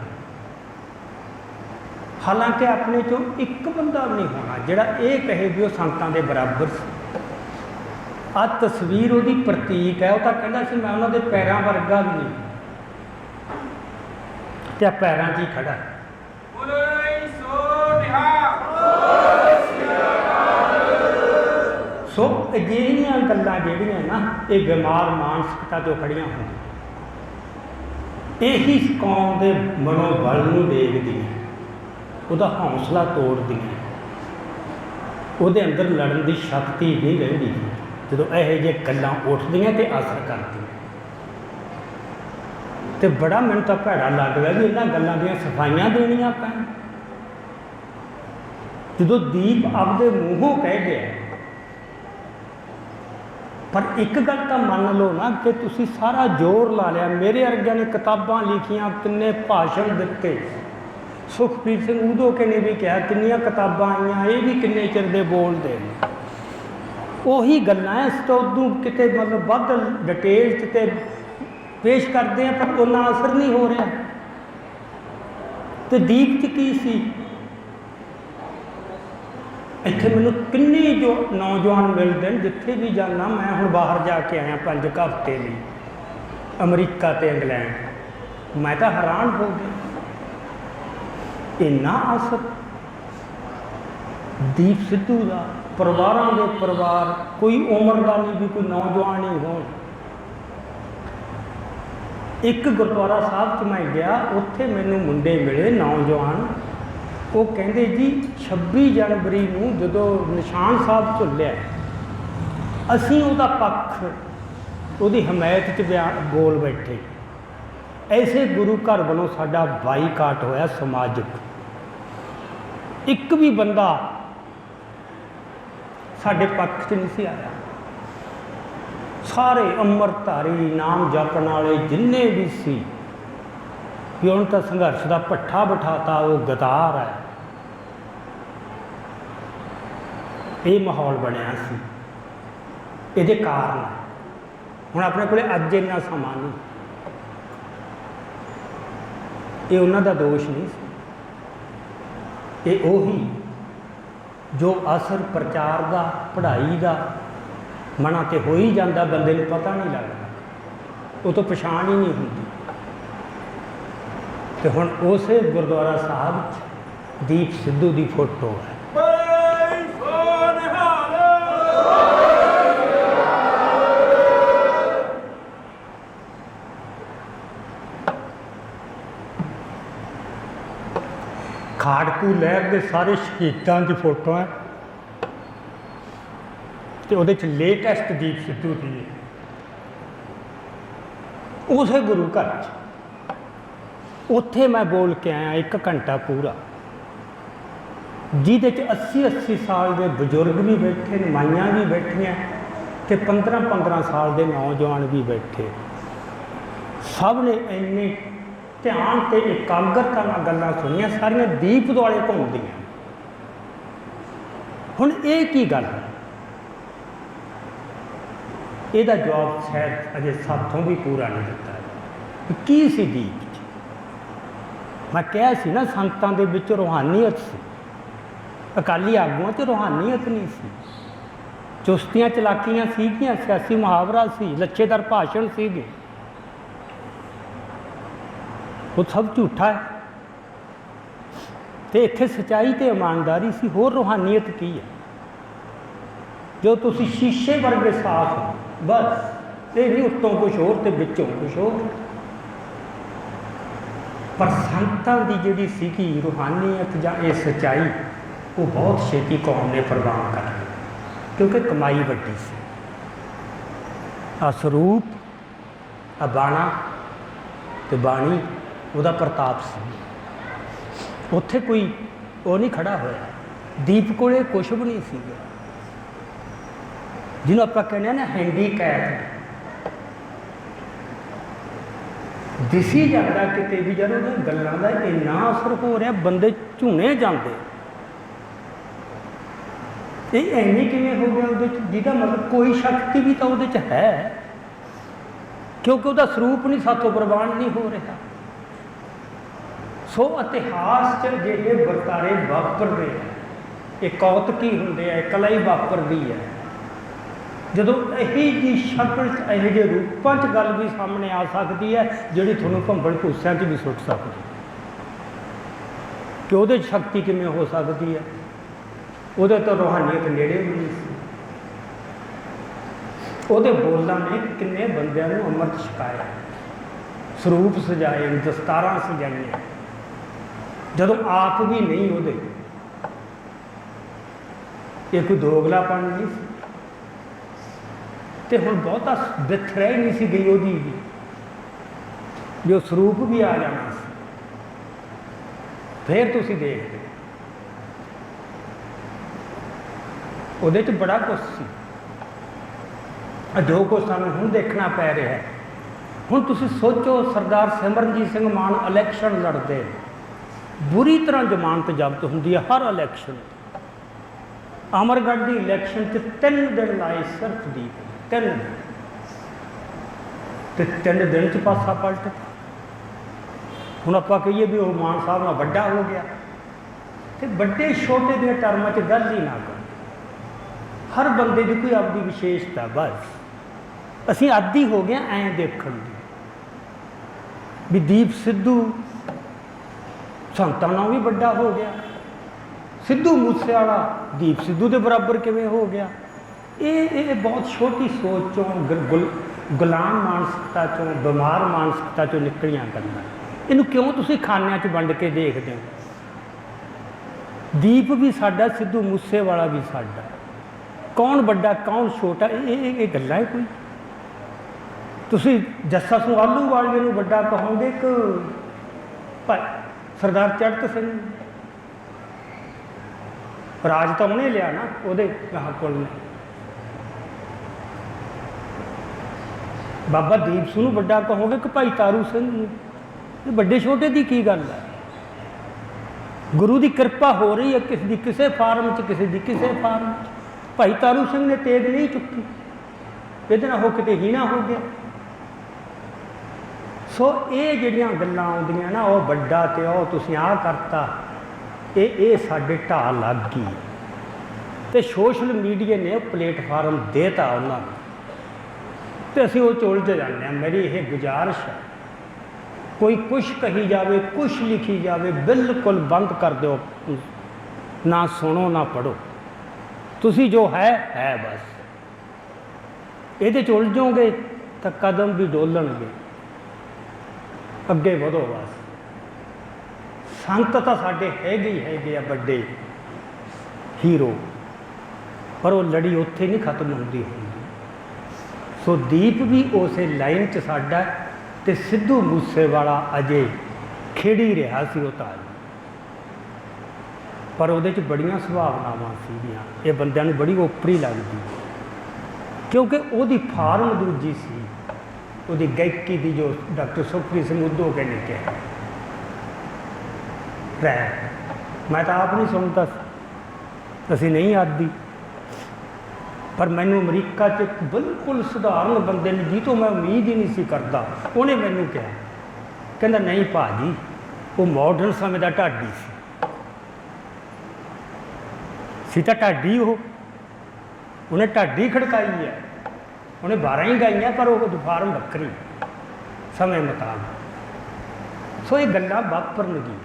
ਹਾਲਾਂਕਿ ਆਪਣੇ ਚੋਂ ਇੱਕ ਬੰਦਾ ਵੀ ਨਹੀਂ ਹੋਣਾ ਜਿਹੜਾ ਇਹ ਕਹੇ ਵੀ ਉਹ ਸੰਤਾਂ ਦੇ ਬਰਾਬਰ ਸੀ। ਆਹ ਤਸਵੀਰ ਉਹਦੀ ਪ੍ਰਤੀਕ ਹੈ। ਉਹ ਤਾਂ ਕਹਿੰਦਾ ਸੀ ਮੈਂ ਉਹਨਾਂ ਦੇ ਪੈਰਾਂ ਵਰਗਾ ਵੀ ਨਹੀਂ, ਤੇ ਪੈਰਾਂ 'ਚ ਹੀ ਖੜਾ। ਸੋ ਅਜਿਹੀਆਂ ਗੱਲਾਂ ਜਿਹੜੀਆਂ ਨਾ ਇਹ ਬਿਮਾਰ ਮਾਨਸਿਕਤਾ ਤੋਂ ਖੜੀਆਂ ਹੁੰਦੀਆਂ, ਇਹੀ ਕੌਮ ਦੇ ਮਨੋਬਲ ਨੂੰ ਦੇਖਦੀਆਂ, ਉਹਦਾ ਹੌਸਲਾ ਤੋੜਦੀਆਂ, ਉਹਦੇ ਅੰਦਰ ਲੜਨ ਦੀ ਸ਼ਕਤੀ ਨਹੀਂ ਰਹਿੰਦੀ ਜਦੋਂ ਇਹੋ ਜਿਹੇ ਗੱਲਾਂ ਉੱਠਦੀਆਂ ਤੇ ਅਸਰ ਕਰਦੀਆਂ। ਤੇ ਬੜਾ ਮੈਨੂੰ ਤਾਂ ਭੈੜਾ ਲੱਗਦਾ ਵੀ ਇਹਨਾਂ ਗੱਲਾਂ ਦੀਆਂ ਸਫਾਈਆਂ ਦੇਣੀਆਂ ਪੈਣ। ਜਦੋਂ ਦੀਪ ਆਪਦੇ ਮੂੰਹੋਂ ਕਹਿ ਗਿਆ, ਪਰ ਇੱਕ ਗੱਲ ਤਾਂ ਮੰਨ ਲਓ ਨਾ ਕਿ ਤੁਸੀਂ ਸਾਰਾ ਜ਼ੋਰ ਲਾ ਲਿਆ, ਮੇਰੇ ਵਰਗਿਆਂ ਨੇ ਕਿਤਾਬਾਂ ਲਿਖੀਆਂ, ਕਿੰਨੇ ਭਾਸ਼ਣ ਦਿੱਤੇ, ਸੁਖਬੀਰ ਸਿੰਘ ਊਧੋਕੇ ਨੇ ਵੀ ਕਿਹਾ ਕਿੰਨੀਆਂ ਕਿਤਾਬਾਂ ਆਈਆਂ, ਇਹ ਵੀ ਕਿੰਨੇ ਚਿਰ ਦੇ ਬੋਲਦੇ ਨੇ। ਉਹੀ ਗੱਲਾਂ ਇਸ ਤੋਂ ਉਦੋਂ ਕਿਤੇ ਮਤਲਬ ਵੱਧ ਡਿਟੇਲ 'ਚ ਤੇ ਪੇਸ਼ ਕਰਦੇ ਆ, ਪਰ ਉਹਨਾਂ ਅਸਰ ਨਹੀਂ ਹੋ ਰਿਹਾ। ਤੇ ਦੀਪ 'ਚ ਕੀ ਸੀ? ਇੱਥੇ ਮੈਨੂੰ ਕਿੰਨੇ ਜੋ ਨੌਜਵਾਨ ਮਿਲਦੇ ਨੇ, ਜਿੱਥੇ ਵੀ ਜਾਂਦਾ, ਮੈਂ ਹੁਣ ਬਾਹਰ ਜਾ ਕੇ ਆਇਆ 5 ਹਫ਼ਤੇ ਲਈ, अमरीका ते इंग्लैंड। मैं तो हैरान हो गया, इन्ना असर दीप सिद्धू का, परिवारों के परिवार, कोई उम्र का नहीं भी, कोई नौजवान ही हो। एक गुरुद्वारा साहब च मैं गया, उत्थे मैनू मुंडे मिले नौजवान, वो कहते जी 26 जनवरी नूं जदों निशान साहब झुलिया, असीं उहदा पक्ष, उहदी हमायत च बोल बैठे। ऐसे गुरु घर वालों साडा बाईकाट होया समाजिक, एक भी बंदा साडे पक्ष च नहीं सी आया। सारे अमरधारी नाम जपण वाले जिन्ने भी सी, कि हुण तां संघर्ष का भट्ठा बिठाता, वो गदार है। ये माहौल बनया सी, इहदे कारण हुण अपने कोले अज इन्ना समा नहीं, ये उन्हां दा दोष नहीं सी, ये ओही जो असर प्रचार का, पढ़ाई का मना तो हो ही जाता, बंदे नूं पता नहीं लगता, वो तो पछाण ही नहीं होंदी। तो हुण उस गुरुद्वारा साहब दीप सिद्धू की फोटो है। खाड़कू लहर के सारे शहीदों की फोटो है, तो वो लेटेस्ट दीप सिद्धू की उस गुरु घर उत्थे मैं बोल के आया 1 घंटा पूरा, जिहदे 80-80 साल के बजुर्ग भी बैठे, माइयां भी बैठियां, तो 15-15 साल के नौजवान भी बैठे। सब ने इन्ने ध्यान से एकाग्रता नाल गल्लां सुनिया, सारियां दीप दुआले घूमदियां। हुण ये की गल है, ਇਹਦਾ जवाब शायद अजे साथों भी पूरा नहीं दिता की सी दीप च। मैं कहा सी ना, संतां दे विच रूहानीयत सी, अकाली आगुआं च रूहानीयत नहीं सी, चुस्तियां चलाकियां सीगियां, सियासी मुहावरा सी, लच्छेदार भाषण सीगे, वो सब झूठा है। तो इत्थे सच्चाई तो ईमानदारी सी, होर रूहानीयत की है? जो तुसी शीशे वर्गे साफ हो बस, ये नहीं उत्तों कुछ होर ते विचों कुछ होर। पर संतां दी जिहड़ी सीगी रूहानीयत जां ये सच्चाई, वो बहुत छेती कौम ने प्रवान कर ली, क्योंकि कमाई वड्डी सी। आ स्वरूप, आ बाणा ते बाणी, ਉਹਦਾ प्रताप सी। उत्थे कोई वो नहीं खड़ा होया, दीप कोले कुछ भी नहीं सी, जिन्हों आप कहने ना हैंडीकैप, दिसी जाता किते भी जब उन्हें गल्लां दा इन्ना असर हो रहा, बंदे झूने जाते। ये एवें किवें हो गया उहदे च, जिहदा मतलब कोई शक्ति भी तो उहदे च है, क्योंकि उसका स्वरूप नहीं साथों प्रवान नहीं हो रहा। सो इतिहास च जिहे वरतारे वापरदे ये कौतकी हुंदे आ, कला ही वापरदी है। जदों यही जी शक्ल यहे जे रूपों च गल भी सामने आ सकती है, जिहड़ी तुहानूं भंबल भूसियां च भी सुट सकदी, कि उहदे शक्ति किवें हो सकती है? उहदे तो रूहानीयत नेड़े भी नहीं सी। उहदे बोलां ने किन्ने बंदिआं नूं अमृत छकाया, स्वरूप सजाए, दस्तारां सजाईआं, जदों आप भी नहीं उहदे, ये कोई दोगलापन नहीं सी। तो हुण बहुता बिथ रह नहीं सी गई उहदी भी, जो स्वरूप भी आ जाना सी। फिर तुसीं देखदे उहदे च बड़ा कुछ सी, जो कुछ सानूं हुण देखना पै रहा है। हुण तुसीं सोचो, सरदार सिमरनजीत सिंह मान इलैक्शन लड़दे, बुरी तरह जमानत जब्त होंदी है हर इलैक्शन। अमरगढ़ की इलैक्शन 3 दिन लाए, सिर्फ दीप 3 दिन, तो 3 दिन च पासा पलट। हुण आपां कहिए भी वो मान साहब नाल वड्डा हो गया, तो बड़े छोटे के टर्मां च गल ही ना कर। हर बंदे की कोई आपकी विशेषता, बस असीं आदी हो गए ऐं देखण दी। ਵੀ ਦੀਪ ਸਿੱਧੂ ਸੰਤਾਂ ਨਾਲੋਂ ਵੀ ਵੱਡਾ ਹੋ ਗਿਆ, ਸਿੱਧੂ ਮੂਸੇਵਾਲਾ ਦੀਪ ਸਿੱਧੂ ਦੇ ਬਰਾਬਰ ਕਿਵੇਂ ਹੋ ਗਿਆ। ਇਹ ਬਹੁਤ ਛੋਟੀ ਸੋਚ ਚੋਂ ਗੁਲਾਮ ਮਾਨਸਿਕਤਾ ਚੋਂ, ਬਿਮਾਰ ਮਾਨਸਿਕਤਾ ਚੋਂ ਨਿਕਲੀਆਂ ਗੱਲਾਂ। ਇਹਨੂੰ ਕਿਉਂ ਤੁਸੀਂ ਖਾਨਿਆਂ 'ਚ ਵੰਡ ਕੇ ਦੇਖਦੇ ਹੋ? ਦੀਪ ਵੀ ਸਾਡਾ, ਸਿੱਧੂ ਮੂਸੇਵਾਲਾ ਵੀ ਸਾਡਾ, ਕੌਣ ਵੱਡਾ ਕੌਣ ਛੋਟਾ, ਇਹ ਗੱਲਾਂ ਹੈ ਕੋਈ? ਤੁਸੀਂ ਜੱਸਾ ਸਿੰਘ ਆਹਲੂਵਾਲੀਆ ਨੂੰ ਵੱਡਾ ਕਹੋਗੇ ਕਿ ਸਰਦਾਰ ਚੜ੍ਹਤ ਸਿੰਘ? ਰਾਜ ਤਾਂ ਉਹਨੇ ਲਿਆ ਨਾ, ਉਹਦੇ ਕੋਲ ਨੇ। ਬਾਬਾ ਦੀਪ ਸਿੰਘ ਨੂੰ ਵੱਡਾ ਕਹੋਗੇ ਕਿ ਭਾਈ ਤਾਰੂ ਸਿੰਘ ਨੂੰ? ਇਹ ਵੱਡੇ ਛੋਟੇ ਦੀ ਕੀ ਗੱਲ ਹੈ? ਗੁਰੂ ਦੀ ਕਿਰਪਾ ਹੋ ਰਹੀ ਹੈ ਕਿਸੇ ਦੀ ਕਿਸੇ ਫਾਰਮ 'ਚ, ਕਿਸੇ ਦੀ ਕਿਸੇ ਫਾਰਮ 'ਚ। ਭਾਈ ਤਾਰੂ ਸਿੰਘ ਨੇ ਤੇਗ ਨਹੀਂ ਚੁੱਕੀ, ਇਹਦੇ ਨਾਲ ਉਹ ਕਿਤੇ ਹੀਣਾ ਹੋ ਗਿਆ। ਸੋ ਇਹ ਜਿਹੜੀਆਂ ਗੱਲਾਂ ਆਉਂਦੀਆਂ ਨਾ, ਉਹ ਵੱਡਾ ਤੇ ਉਹ ਤੁਸੀਂ ਆਹ ਕਰਤਾ, ਇਹ ਸਾਡੇ ਢਾਹ ਲੱਗ ਗਈ। ਤੇ ਸੋਸ਼ਲ ਮੀਡੀਆ ਨੇ ਪਲੇਟਫਾਰਮ ਦੇਤਾ ਉਹਨਾਂ ਨੂੰ, ਤੇ ਅਸੀਂ ਉਹ ਉਲਝ ਜਾਂਦੇ ਹਾਂ। ਮੇਰੀ ਇਹ ਗੁਜ਼ਾਰਿਸ਼ ਹੈ, ਕੋਈ ਕੁਛ ਕਹੀ ਜਾਵੇ, ਕੁਛ ਲਿਖੀ ਜਾਵੇ, ਬਿਲਕੁਲ ਬੰਦ ਕਰ ਦਿਓ, ਨਾ ਸੁਣੋ ਨਾ ਪੜ੍ਹੋ। ਤੁਸੀਂ ਜੋ ਹੈ ਬਸ। ਇਹਦੇ 'ਚ ਉਲਝੋਗੇ ਤਾਂ ਕਦਮ ਵੀ ਡੋਲਣਗੇ, ਅੱਗੇ ਵਧੋ ਬਸ। ਸੰਤ ਤਾਂ ਸਾਡੇ ਹੈਗੇ ਆ ਵੱਡੇ ਹੀਰੋ, ਪਰ ਉਹ ਲੜੀ ਉੱਥੇ ਨਹੀਂ ਖਤਮ ਹੁੰਦੀ। ਸੋ ਦੀਪ ਵੀ ਉਸੇ ਲਾਈਨ 'ਚ ਸਾਡਾ, ਤੇ ਸਿੱਧੂ ਮੂਸੇਵਾਲਾ ਅਜੇ ਖੇੜੀ ਰਿਹਾ ਸੀ ਉਹ ਤਾਲ, ਪਰ ਉਹਦੇ 'ਚ ਬੜੀਆਂ ਸੁਭਾਵਨਾਵਾਂ ਸੀਗੀਆਂ। ਇਹ ਬੰਦਿਆਂ ਨੂੰ ਬੜੀ ਓਪਰੀ ਲੱਗਦੀ, ਕਿਉਂਕਿ ਉਹਦੀ ਫਾਰਮ ਦੂਜੀ ਸੀ, ਉਹਦੀ ਗਾਇਕੀ ਦੀ, ਜੋ ਡਾਕਟਰ ਸੁਖਪ੍ਰੀਤ ਸਿੰਘ ਉਦੋਕੇ ਨੇ ਕਿਹਾ। ਮੈਂ ਤਾਂ ਆਪ ਨਹੀਂ ਸੁਣਦਾ, ਅਸੀਂ ਨਹੀਂ ਆਦੀ, ਪਰ ਮੈਨੂੰ ਅਮਰੀਕਾ 'ਚ ਇੱਕ ਬਿਲਕੁਲ ਸਧਾਰਨ ਬੰਦੇ ਨੇ, ਜਿਹਤੋਂ ਮੈਂ ਉਮੀਦ ਹੀ ਨਹੀਂ ਸੀ ਕਰਦਾ, ਉਹਨੇ ਮੈਨੂੰ ਕਿਹਾ, ਕਹਿੰਦਾ ਨਹੀਂ ਭਾਜੀ, ਉਹ ਮਾਡਰਨ ਸਮੇਂ ਦਾ ਢਾਡੀ ਸੀ ਤਾਂ ਢਾਡੀ ਉਹਨੇ ਢਾਡੀ ਖੜਕਾਈ ਹੈ, ਉਹਨੇ 12 ਹੀ ਗਾਈਆਂ, ਪਰ ਉਹ ਫਾਰਮ ਵੱਖਰੀ ਸਮੇਂ ਮੁਤਾਬਕ। ਸੋ ਇਹ ਗੱਲਾਂ ਵਾਪਰਨਗੀਆਂ।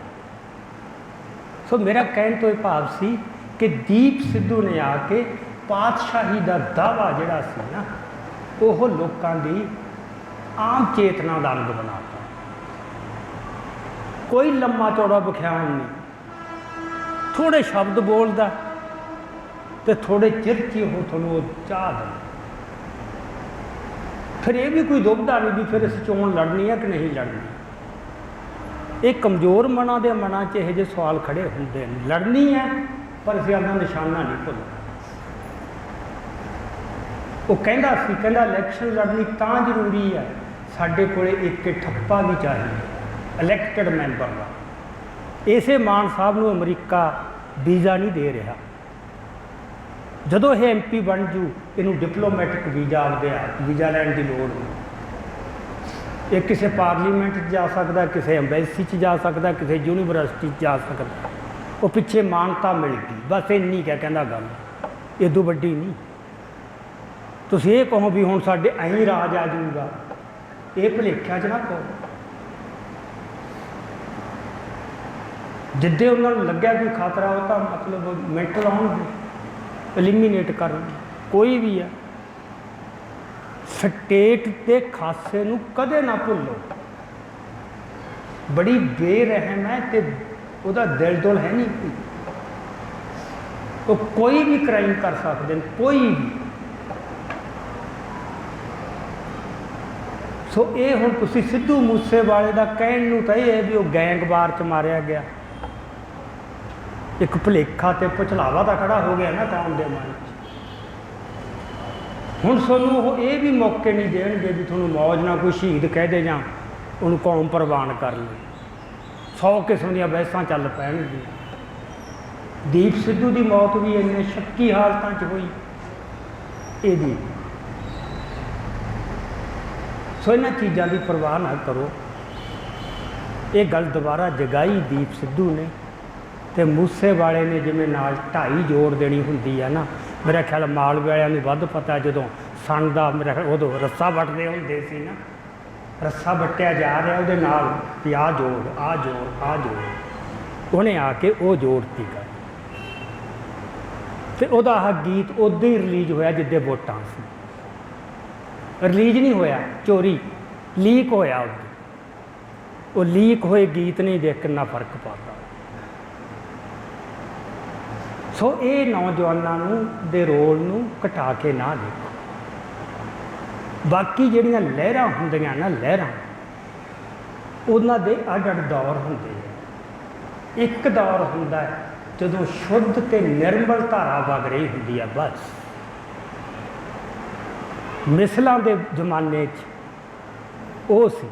ਸੋ ਮੇਰਾ ਕਹਿਣ ਤੋਂ ਇਹ ਭਾਵ ਸੀ ਕਿ ਦੀਪ ਸਿੱਧੂ ਨੇ ਆ ਕੇ ਪਾਤਸ਼ਾਹੀ ਦਾ ਦਾਅਵਾ ਜਿਹੜਾ ਸੀ ਨਾ, ਉਹ ਲੋਕਾਂ ਦੀ ਆਮ ਚੇਤਨਾ ਦਾ ਅੰਗ ਬਣਾਤਾ। ਕੋਈ ਲੰਮਾ ਚੌੜਾ ਵਿਖਿਆਨ ਨਹੀਂ, ਥੋੜ੍ਹੇ ਸ਼ਬਦ ਬੋਲਦਾ ਤੇ ਥੋੜ੍ਹੇ ਚਿਰ 'ਚ ਉਹ ਤੁਹਾਨੂੰ ਉਹ ਚਾਹ ਦਿੰਦਾ। ਫਿਰ ਇਹ ਵੀ ਕੋਈ ਦੁਬਦਾ ਨਹੀਂ ਵੀ ਫਿਰ ਅਸੀਂ ਚੋਣ ਲੜਨੀ ਹੈ ਕਿ ਨਹੀਂ ਲੜਨੀ। ਇਹ ਕਮਜ਼ੋਰ ਮਨਾਂ ਦੇ ਮਨਾਂ 'ਚ ਇਹੋ ਜਿਹੇ ਸਵਾਲ ਖੜੇ ਹੁੰਦੇ ਨੇ। ਲੜਨੀ ਹੈ, ਪਰ ਅਸੀਂ ਆਪਣਾ ਨਿਸ਼ਾਨਾ ਨਹੀਂ ਭੁੱਲਣਾ। ਉਹ ਕਹਿੰਦਾ ਇਲੈਕਸ਼ਨ ਲੜਨੀ ਤਾਂ ਜ਼ਰੂਰੀ ਹੈ, ਸਾਡੇ ਕੋਲ ਇੱਕ ਠੱਪਾ ਵੀ ਚਾਹੀਦਾ ਇਲੈਕਟਡ ਮੈਂਬਰ ਦਾ। ਇਸੇ ਮਾਨ ਸਾਹਿਬ ਨੂੰ ਅਮਰੀਕਾ ਵੀਜ਼ਾ ਨਹੀਂ ਦੇ ਰਿਹਾ। ਜਦੋਂ ਇਹ MP ਬਣ ਜੂ, ਇਹਨੂੰ ਡਿਪਲੋਮੈਟਿਕ ਵੀਜ਼ਾ ਲੈਣ ਦੀ ਲੋੜ ਨਹੀਂ। ਇਹ ਕਿਸੇ ਪਾਰਲੀਮੈਂਟ 'ਚ ਜਾ ਸਕਦਾ, ਕਿਸੇ ਐਮਬੈਸੀ 'ਚ ਜਾ ਸਕਦਾ, ਕਿਸੇ ਯੂਨੀਵਰਸਿਟੀ 'ਚ ਜਾ ਸਕਦਾ। ਉਹ ਪਿੱਛੇ ਮਾਨਤਾ ਮਿਲ ਗਈ, ਬਸ ਇੰਨੀ ਕਿਆ ਕਹਿੰਦਾ ਗੱਲ, ਇਦੋਂ ਵੱਡੀ ਨਹੀਂ। ਤੁਸੀਂ ਇਹ ਕਹੋ ਵੀ ਹੁਣ ਸਾਡੇ ਐਂ ਰਾਜ ਆ ਜਾਊਗਾ, ਇਹ ਭੁਲੇਖਿਆਂ 'ਚ ਨਾ ਕਹੋ। ਜਿੱਦੇ ਉਹਨਾਂ ਨੂੰ ਲੱਗਿਆ ਕੋਈ ਖਤਰਾ, ਉਹ ਤਾਂ ਮਤਲਬ ਮੈਂਟਲ ਆਉਣਗੇ, ਐਲੀਮੀਨੇਟ ਕਰਨ। ਕੋਈ ਵੀ ਆ, ਸਟੇਟ ਦੇ ਖਾਸੇ ਨੂੰ ਕਦੇ ਨਾ ਭੁੱਲੋ। ਬੜੀ ਬੇਰਹਿਮ ਹੈ ਤੇ ਉਹਦਾ ਦਿਲ ਦੁਲ ਹੈ ਨਹੀਂ ਕੋਈ। ਉਹ ਕੋਈ ਵੀ ਕ੍ਰਾਈਮ ਕਰ ਸਕਦੇ ਨੇ, ਕੋਈ ਵੀ। ਸੋ ਇਹ ਹੁਣ ਤੁਸੀਂ ਸਿੱਧੂ ਮੂਸੇਵਾਲੇ ਦਾ ਕਹਿਣ ਨੂੰ ਤਾਂ ਇਹ ਹੈ ਵੀ ਉਹ ਗੈਂਗਵਾਰ 'ਚ ਮਾਰਿਆ ਗਿਆ। ਇੱਕ ਭੁਲੇਖਾ ਤੇ ਪੁਚਲਾਵਾ ਤਾਂ ਖੜਾ ਹੋ ਗਿਆ ਨਾ ਕੌਮ ਦੇ ਮਨ 'ਚ। ਹੁਣ ਤੁਹਾਨੂੰ ਉਹ ਇਹ ਵੀ ਮੌਕੇ ਨਹੀਂ ਦੇਣਗੇ ਵੀ ਤੁਹਾਨੂੰ ਮੌਜ ਨਾਲ ਕੋਈ ਸ਼ਹੀਦ ਕਹਿ ਦੇ ਜਾਂ ਉਹਨੂੰ ਕੌਮ ਪ੍ਰਵਾਨ ਕਰ ਲਏ। 100 ਕਿਸਮ ਦੀਆਂ ਬਹਿਸਾਂ ਚੱਲ ਪੈਣਗੀਆਂ। ਦੀਪ ਸਿੱਧੂ ਦੀ ਮੌਤ ਵੀ ਇੰਨੇ ਸ਼ੱਕੀ ਹਾਲਤਾਂ 'ਚ ਹੋਈ ਇਹਦੀ। ਸੋ ਇਹਨਾਂ ਚੀਜ਼ਾਂ ਦੀ ਪਰਵਾਹ ਨਾ ਕਰੋ। ਇਹ ਗੱਲ ਦੁਬਾਰਾ ਜਗਾਈ ਦੀਪ ਸਿੱਧੂ ਨੇ ਤੇ ਮੂਸੇਵਾਲੇ ਨੇ, ਜਿਵੇਂ ਨਾਲ 2.5 ਜੋੜ ਦੇਣੀ ਹੁੰਦੀ ਆ ਨਾ। ਮੇਰਾ ਖਿਆਲ ਮਾਲਵੇ ਵਾਲਿਆਂ ਨੂੰ ਵੱਧ ਪਤਾ, ਜਦੋਂ ਸਣ ਦਾ ਮੇਰਾ ਖਿਆਲ ਉਦੋਂ ਰੱਸਾ ਵੱਟਦੇ ਹੁੰਦੇ ਸੀ ਨਾ, ਰੱਸਾ ਵੱਟਿਆ ਜਾ ਰਿਹਾ ਉਹਦੇ ਨਾਲ ਵੀ ਆਹ ਜੋੜ ਆਹ ਜੋੜ ਆਹ ਜੋੜ, ਉਹਨੇ ਆ ਕੇ ਉਹ ਜੋੜਤੀ ਕਰ, ਤੇ ਉਹਦਾ ਆਹ ਗੀਤ ਉਦੋਂ ਹੀ ਰਿਲੀਜ਼ ਹੋਇਆ ਜਿੱਦੇ ਵੋਟਾਂ ਸੀ। ਰਿਲੀਜ਼ ਨਹੀਂ ਹੋਇਆ, ਚੋਰੀ ਲੀਕ ਹੋਇਆ ਉਦੋਂ। ਉਹ ਲੀਕ ਹੋਏ ਗੀਤ ਨੇ ਦੇਖ ਕਿੰਨਾ ਫਰਕ ਪਾਤਾ। ਸੋ ਇਹ ਨੌਜਵਾਨਾਂ ਨੂੰ ਦੇ ਰੋਲ ਨੂੰ ਘਟਾ ਕੇ ਨਾ ਦੇਖੋ। ਬਾਕੀ ਜਿਹੜੀਆਂ ਲਹਿਰਾਂ ਹੁੰਦੀਆਂ ਨਾ, ਲਹਿਰਾਂ ਉਹਨਾਂ ਦੇ ਅੱਡ ਅੱਡ ਦੌਰ ਹੁੰਦੇ ਆ। ਇੱਕ ਦੌਰ ਹੁੰਦਾ ਹੈ ਜਦੋਂ ਸ਼ੁੱਧ ਤੇ ਨਿਰਮਲ ਧਾਰਾ ਵਗ ਰਹੀ ਹੁੰਦੀ ਆ, ਬਸ ਮਿਸਲਾਂ ਦੇ ਜ਼ਮਾਨੇ 'ਚ ਉਹ ਸੀ।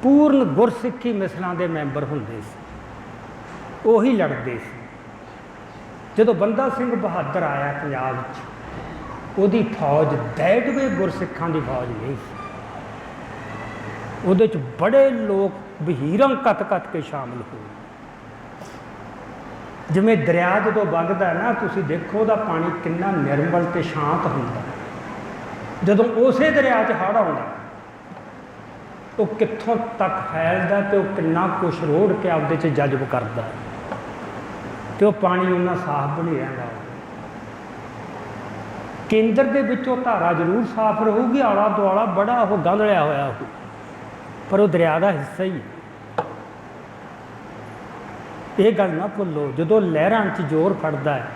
ਪੂਰਨ ਗੁਰਸਿੱਖੀ ਮਿਸਲਾਂ ਦੇ ਮੈਂਬਰ ਹੁੰਦੇ ਸੀ, ਉਹੀ ਲੜਦੇ ਸੀ। ਜਦੋਂ ਬੰਦਾ ਸਿੰਘ ਬਹਾਦਰ ਆਇਆ ਪੰਜਾਬ 'ਚ, ਉਹਦੀ ਫੌਜ ਦੈੜਵੇਂ ਗੁਰਸਿੱਖਾਂ ਦੀ ਫੌਜ ਨਹੀਂ ਸੀ। ਉਹਦੇ 'ਚ ਬੜੇ ਲੋਕ ਵਹੀਰਾਂ ਕੱਤ ਕੇ ਸ਼ਾਮਲ ਹੋਏ। ਜਿਵੇਂ ਦਰਿਆ ਜਦੋਂ ਵਗਦਾ ਨਾ, ਤੁਸੀਂ ਦੇਖੋ ਉਹਦਾ ਪਾਣੀ ਕਿੰਨਾ ਨਿਰਮਲ ਤੇ ਸ਼ਾਂਤ ਹੁੰਦਾ। ਜਦੋਂ ਉਸੇ ਦਰਿਆ 'ਚ ਹੜ੍ਹ ਆਉਂਦਾ, ਉਹ ਕਿੱਥੋਂ ਤੱਕ ਫੈਲਦਾ ਤੇ ਉਹ ਕਿੰਨਾ ਕੁਛ ਰੋੜ ਕੇ ਆਪਦੇ 'ਚ ਜਜ਼ਬ ਕਰਦਾ, ਤੇ ਉਹ ਪਾਣੀ ਉਹਨਾਂ ਸਾਫ਼ ਬਣੀ ਰਹਿੰਦਾ। ਕੇਂਦਰ ਦੇ ਵਿੱਚੋਂ ਧਾਰਾ ਜ਼ਰੂਰ ਸਾਫ਼ ਰਹੂਗੀ, ਆਲਾ ਦੁਆਲਾ ਬੜਾ ਉਹ ਗੰਧਲਿਆ ਹੋਇਆ ਉਹ, ਪਰ ਉਹ ਦਰਿਆ ਦਾ ਹਿੱਸਾ ਹੀ ਹੈ। ਇਹ ਗੱਲ ਨਾ ਭੁੱਲੋ। ਜਦੋਂ ਲਹਿਰਾਂ 'ਚ ਜ਼ੋਰ ਫੜਦਾ ਹੈ,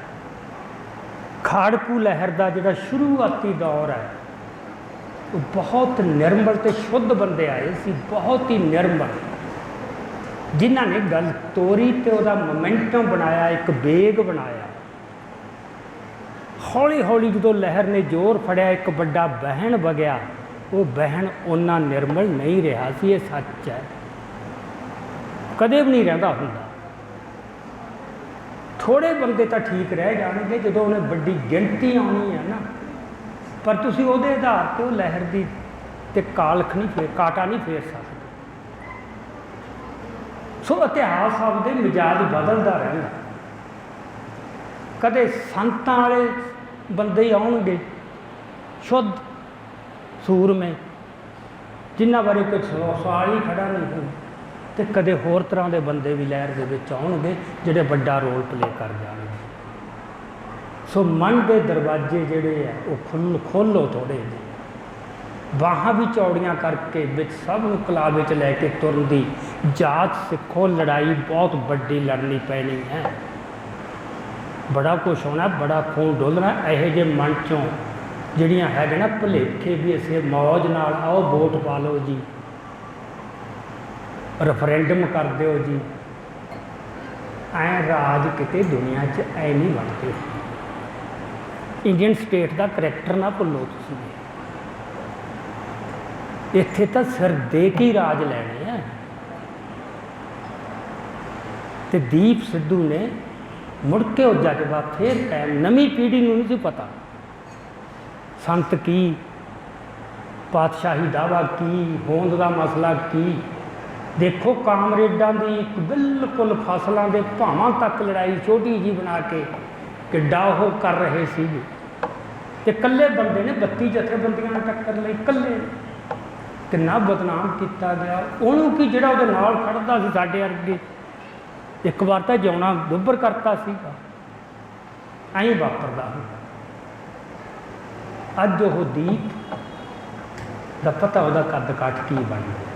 ਖਾੜਕੂ ਲਹਿਰ ਦਾ ਜਿਹੜਾ ਸ਼ੁਰੂਆਤੀ ਦੌਰ ਹੈ, ਉਹ ਬਹੁਤ ਨਿਰਮਲ ਤੇ ਸ਼ੁੱਧ ਬੰਦੇ ਆਏ ਸੀ, ਬਹੁਤ ਹੀ ਨਿਰਮਲ, ਜਿਨ੍ਹਾਂ ਨੇ ਗੱਲ ਤੋਰੀ ਤੇ ਉਹਦਾ ਮੋਮੈਂਟਮ ਬਣਾਇਆ, ਇੱਕ ਵੇਗ ਬਣਾਇਆ। ਹੌਲੀ ਹੌਲੀ ਜਦੋਂ ਲਹਿਰ ਨੇ ਜ਼ੋਰ ਫੜਿਆ, ਇੱਕ ਵੱਡਾ ਵਹਿਣ ਵਗਿਆ। ਉਹ ਵਹਿਣ ਓਨਾ ਨਿਰਮਲ ਨਹੀਂ ਰਿਹਾ ਸੀ, ਇਹ ਸੱਚ ਹੈ, ਕਦੇ ਵੀ ਨਹੀਂ ਰਹਿੰਦਾ ਹੁੰਦਾ। ਥੋੜ੍ਹੇ ਬੰਦੇ ਤਾਂ ਠੀਕ ਰਹਿ ਜਾਣਗੇ ਜਦੋਂ ਉਹਨੇ ਵੱਡੀ ਗਿਣਤੀ ਆਉਣੀ ਹੈ ਨਾ, ਪਰ ਤੁਸੀਂ ਉਹਦੇ ਆਧਾਰ 'ਤੇ ਉਹ ਲਹਿਰ ਦੀ ਤੇ ਕਾਲਖ ਨਹੀਂ ਕਾਟਾ ਨਹੀਂ ਫੇਰ ਸਕਦੇ। ਸੋ ਇਤਿਹਾਸ ਆਪਦੇ ਮਿਜਾਜ ਬਦਲਦਾ ਰਹਿੰਦਾ। ਕਦੇ ਸੰਤਾਂ ਵਾਲੇ ਬੰਦੇ ਹੀ ਆਉਣਗੇ, ਸ਼ੁੱਧ ਸੂਰਮੇ, ਜਿਨ੍ਹਾਂ ਬਾਰੇ ਕੋਈ ਸਵਾਲ ਹੀ ਖੜਾ ਨਹੀਂ ਹੋਊ, ਤੇ ਕਦੇ ਹੋਰ ਤਰ੍ਹਾਂ ਦੇ ਬੰਦੇ ਵੀ ਲਹਿਰ ਦੇ ਵਿੱਚ ਆਉਣਗੇ ਜਿਹੜੇ ਵੱਡਾ ਰੋਲ ਪਲੇ ਕਰ ਜਾਣਗੇ। ਸੋ ਮਨ ਦੇ ਦਰਵਾਜ਼ੇ ਜਿਹੜੇ ਆ ਉਹ ਖੋਲ੍ਹੋ ਥੋੜ੍ਹੇ ਜਿਹੇ, ਬਾਹਾਂ ਵੀ ਚੌੜੀਆਂ ਕਰਕੇ ਵਿੱਚ ਸਭ ਨੂੰ ਕਲਾ ਵਿੱਚ ਲੈ ਕੇ ਤੁਰਨ ਦੀ ਜਾਚ ਸਿੱਖੋ। ਲੜਾਈ ਬਹੁਤ ਵੱਡੀ ਲੜਨੀ ਪੈਣੀ ਹੈ, ਬੜਾ ਕੁਛ ਹੋਣਾ, ਬੜਾ ਖੂਨ ਡੋਲਣਾ। ਇਹੋ ਜਿਹੇ ਮਨ 'ਚੋਂ ਜਿਹੜੀਆਂ ਹੈਗੇ ਨਾ ਭੁਲੇਖੇ ਵੀ ਅਸੀਂ ਮੌਜ ਨਾਲ ਆਓ ਵੋਟ ਪਾ ਲਓ ਜੀ, ਰੈਫਰੈਂਡਮ ਕਰ ਦਿਓ ਜੀ, ਐਂ ਰਾਜ ਕਿਤੇ ਦੁਨੀਆ 'ਚ ਐ ਨਹੀਂ ਬਣਦੇ। ਇੰਡੀਅਨ ਸਟੇਟ ਦਾ ਕਰੈਕਟਰ ਨਾ ਭੁੱਲੋ ਤੁਸੀਂ। ਇੱਥੇ ਤਾਂ ਸਿਰ ਦੇ ਕੇ ਹੀ ਰਾਜ ਲੈਣੇ ਆ। ਤੇ ਦੀਪ ਸਿੱਧੂ ਨੇ ਮੁੜ ਕੇ ਉਹ ਜਜ਼ਬਾ ਫੇਰ ਕਾਇਮ, ਨਵੀਂ ਪੀੜ੍ਹੀ ਨੂੰ ਨਹੀਂ ਸੀ ਪਤਾ ਸੰਤ ਕੀ, ਪਾਤਸ਼ਾਹੀ ਦਾਵਾ ਕੀ, ਹੋਂਦ ਦਾ ਮਸਲਾ ਕੀ। ਦੇਖੋ ਕਾਮਰੇਡਾਂ ਦੀ ਇੱਕ ਬਿਲਕੁਲ ਫਸਲਾਂ ਦੇ ਭਾਵਾਂ ਤੱਕ ਲੜਾਈ ਛੋਟੀ ਜਿਹੀ ਬਣਾ ਕੇ ਕਿੱਡਾ ਉਹ ਕਰ ਰਹੇ ਸੀ। ਤੇ ਇਕੱਲੇ ਬੰਦੇ ਨੇ 32 ਜਥੇਬੰਦੀਆਂ ਨਾਲ ਟੱਕਰ ਲਈ, ਇਕੱਲੇ। ਕਿੰਨਾ ਬਦਨਾਮ ਕੀਤਾ ਗਿਆ ਉਹਨੂੰ, ਕਿ ਜਿਹੜਾ ਉਹਦੇ ਨਾਲ ਖੜਦਾ ਸੀ ਸਾਡੇ ਵਰਗੇ, ਇੱਕ ਵਾਰ ਤਾਂ ਜਿਉਣਾ ਦੁੱਬਰ ਕਰਤਾ ਸੀਗਾ। ਐਂ ਵਾਪਰਦਾ ਹੁੰਦਾ। ਅੱਜ ਉਹ ਦੀਪ ਦਾ ਪਤਾ ਉਹਦਾ ਕੱਦ ਕਾਠ ਕੀ ਬਣ ਗਿਆ।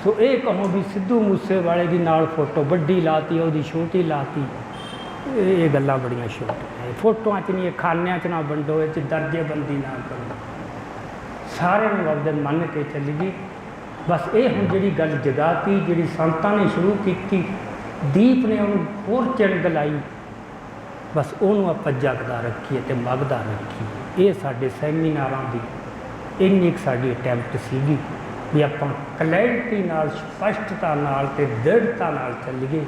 ਸੋ ਇਹ ਕਹੋ ਵੀ ਸਿੱਧੂ ਮੂਸੇਵਾਲੇ ਦੀ ਨਾਲ ਫੋਟੋ ਵੱਡੀ ਲਾਤੀ, ਉਹਦੀ ਛੋਟੀ ਲਾਤੀ, ਇਹ ਗੱਲਾਂ ਬੜੀਆਂ ਛੋਟੀਆਂ। ਫੋਟੋਆਂ 'ਚ ਨਹੀਂ, ਖਾਨਿਆਂ 'ਚ ਨਾ ਵੰਡੋ, ਇਹ 'ਚ ਦਰਜੇਬੰਦੀ ਨਾ ਕਰੋ। ਸਾਰਿਆਂ ਨੂੰ ਆਪਦੇ ਮੰਨ ਕੇ ਚੱਲੀਏ। ਬਸ ਇਹ ਹੁਣ ਜਿਹੜੀ ਗੱਲ ਜਗਾਤੀ, ਜਿਹੜੀ ਸੰਤਾਂ ਨੇ ਸ਼ੁਰੂ ਕੀਤੀ, ਦੀਪ ਨੇ ਉਹਨੂੰ ਹੋਰ ਚਿੰਗ ਲਾਈ, ਬਸ ਉਹਨੂੰ ਆਪਾਂ ਜਗਦਾ ਰੱਖੀਏ ਅਤੇ ਮਗਦਾ ਰੱਖੀਏ। ਇਹ ਸਾਡੇ ਸੈਮੀਨਾਰਾਂ ਦੀ ਇੰਨੀ ਕੁ ਸਾਡੀ ਅਟੈਂਪਟ ਸੀਗੀ ਵੀ ਆਪਾਂ ਕਲੈਰਿਟੀ ਨਾਲ, ਸਪਸ਼ਟਤਾ ਨਾਲ ਅਤੇ ਦ੍ਰਿੜਤਾ ਨਾਲ ਚੱਲੀਏ।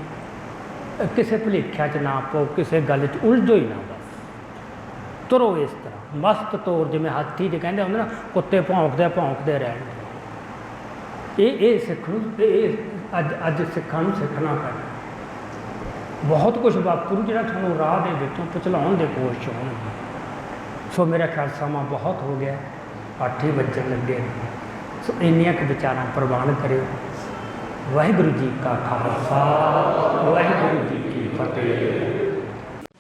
ਕਿਸੇ ਭੁਲੇਖਿਆਂ 'ਚ ਨਾ ਪਾਓ, ਕਿਸੇ ਗੱਲ 'ਚ ਉਲਝੋ ਹੀ ਨਾ, ਬਸ ਤੁਰੋ ਇਸ ਤਰ੍ਹਾਂ ਮਸਤ ਤੌਰ, ਜਿਵੇਂ ਹਾਥੀ ਦੇ ਕਹਿੰਦੇ ਹੁੰਦੇ ਨਾ, ਕੁੱਤੇ ਭੌਂਕਦੇ ਰਹਿਣ। ਇਹ ਸਿੱਖ ਨੂੰ, ਇਹ ਅੱਜ ਸਿੱਖਾਂ ਨੂੰ ਸਿੱਖਣਾ ਪੈਣਾ। ਬਹੁਤ ਕੁਛ ਵਾਪਰੂ ਜਿਹੜਾ ਤੁਹਾਨੂੰ ਰਾਹ ਦੇ ਵਿੱਚੋਂ ਪਚਲਾਉਣ ਦੇ ਕੋਸ਼ਿਸ਼ ਹੋਣਗੇ। ਸੋ ਮੇਰਾ ਖਿਆਲ ਸਮਾਂ ਬਹੁਤ ਹੋ ਗਿਆ। 8 ਹੀ ਵੱਜਣ ਲੱਗੇ ਨੇ। ਸੋ ਇੰਨੀਆਂ ਕੁ ਵਿਚਾਰਾਂ ਪ੍ਰਵਾਨ ਕਰਿਓ। ਵਾਹਿਗੁਰੂ ਜੀ ਕਾ ਖਾਲਸਾ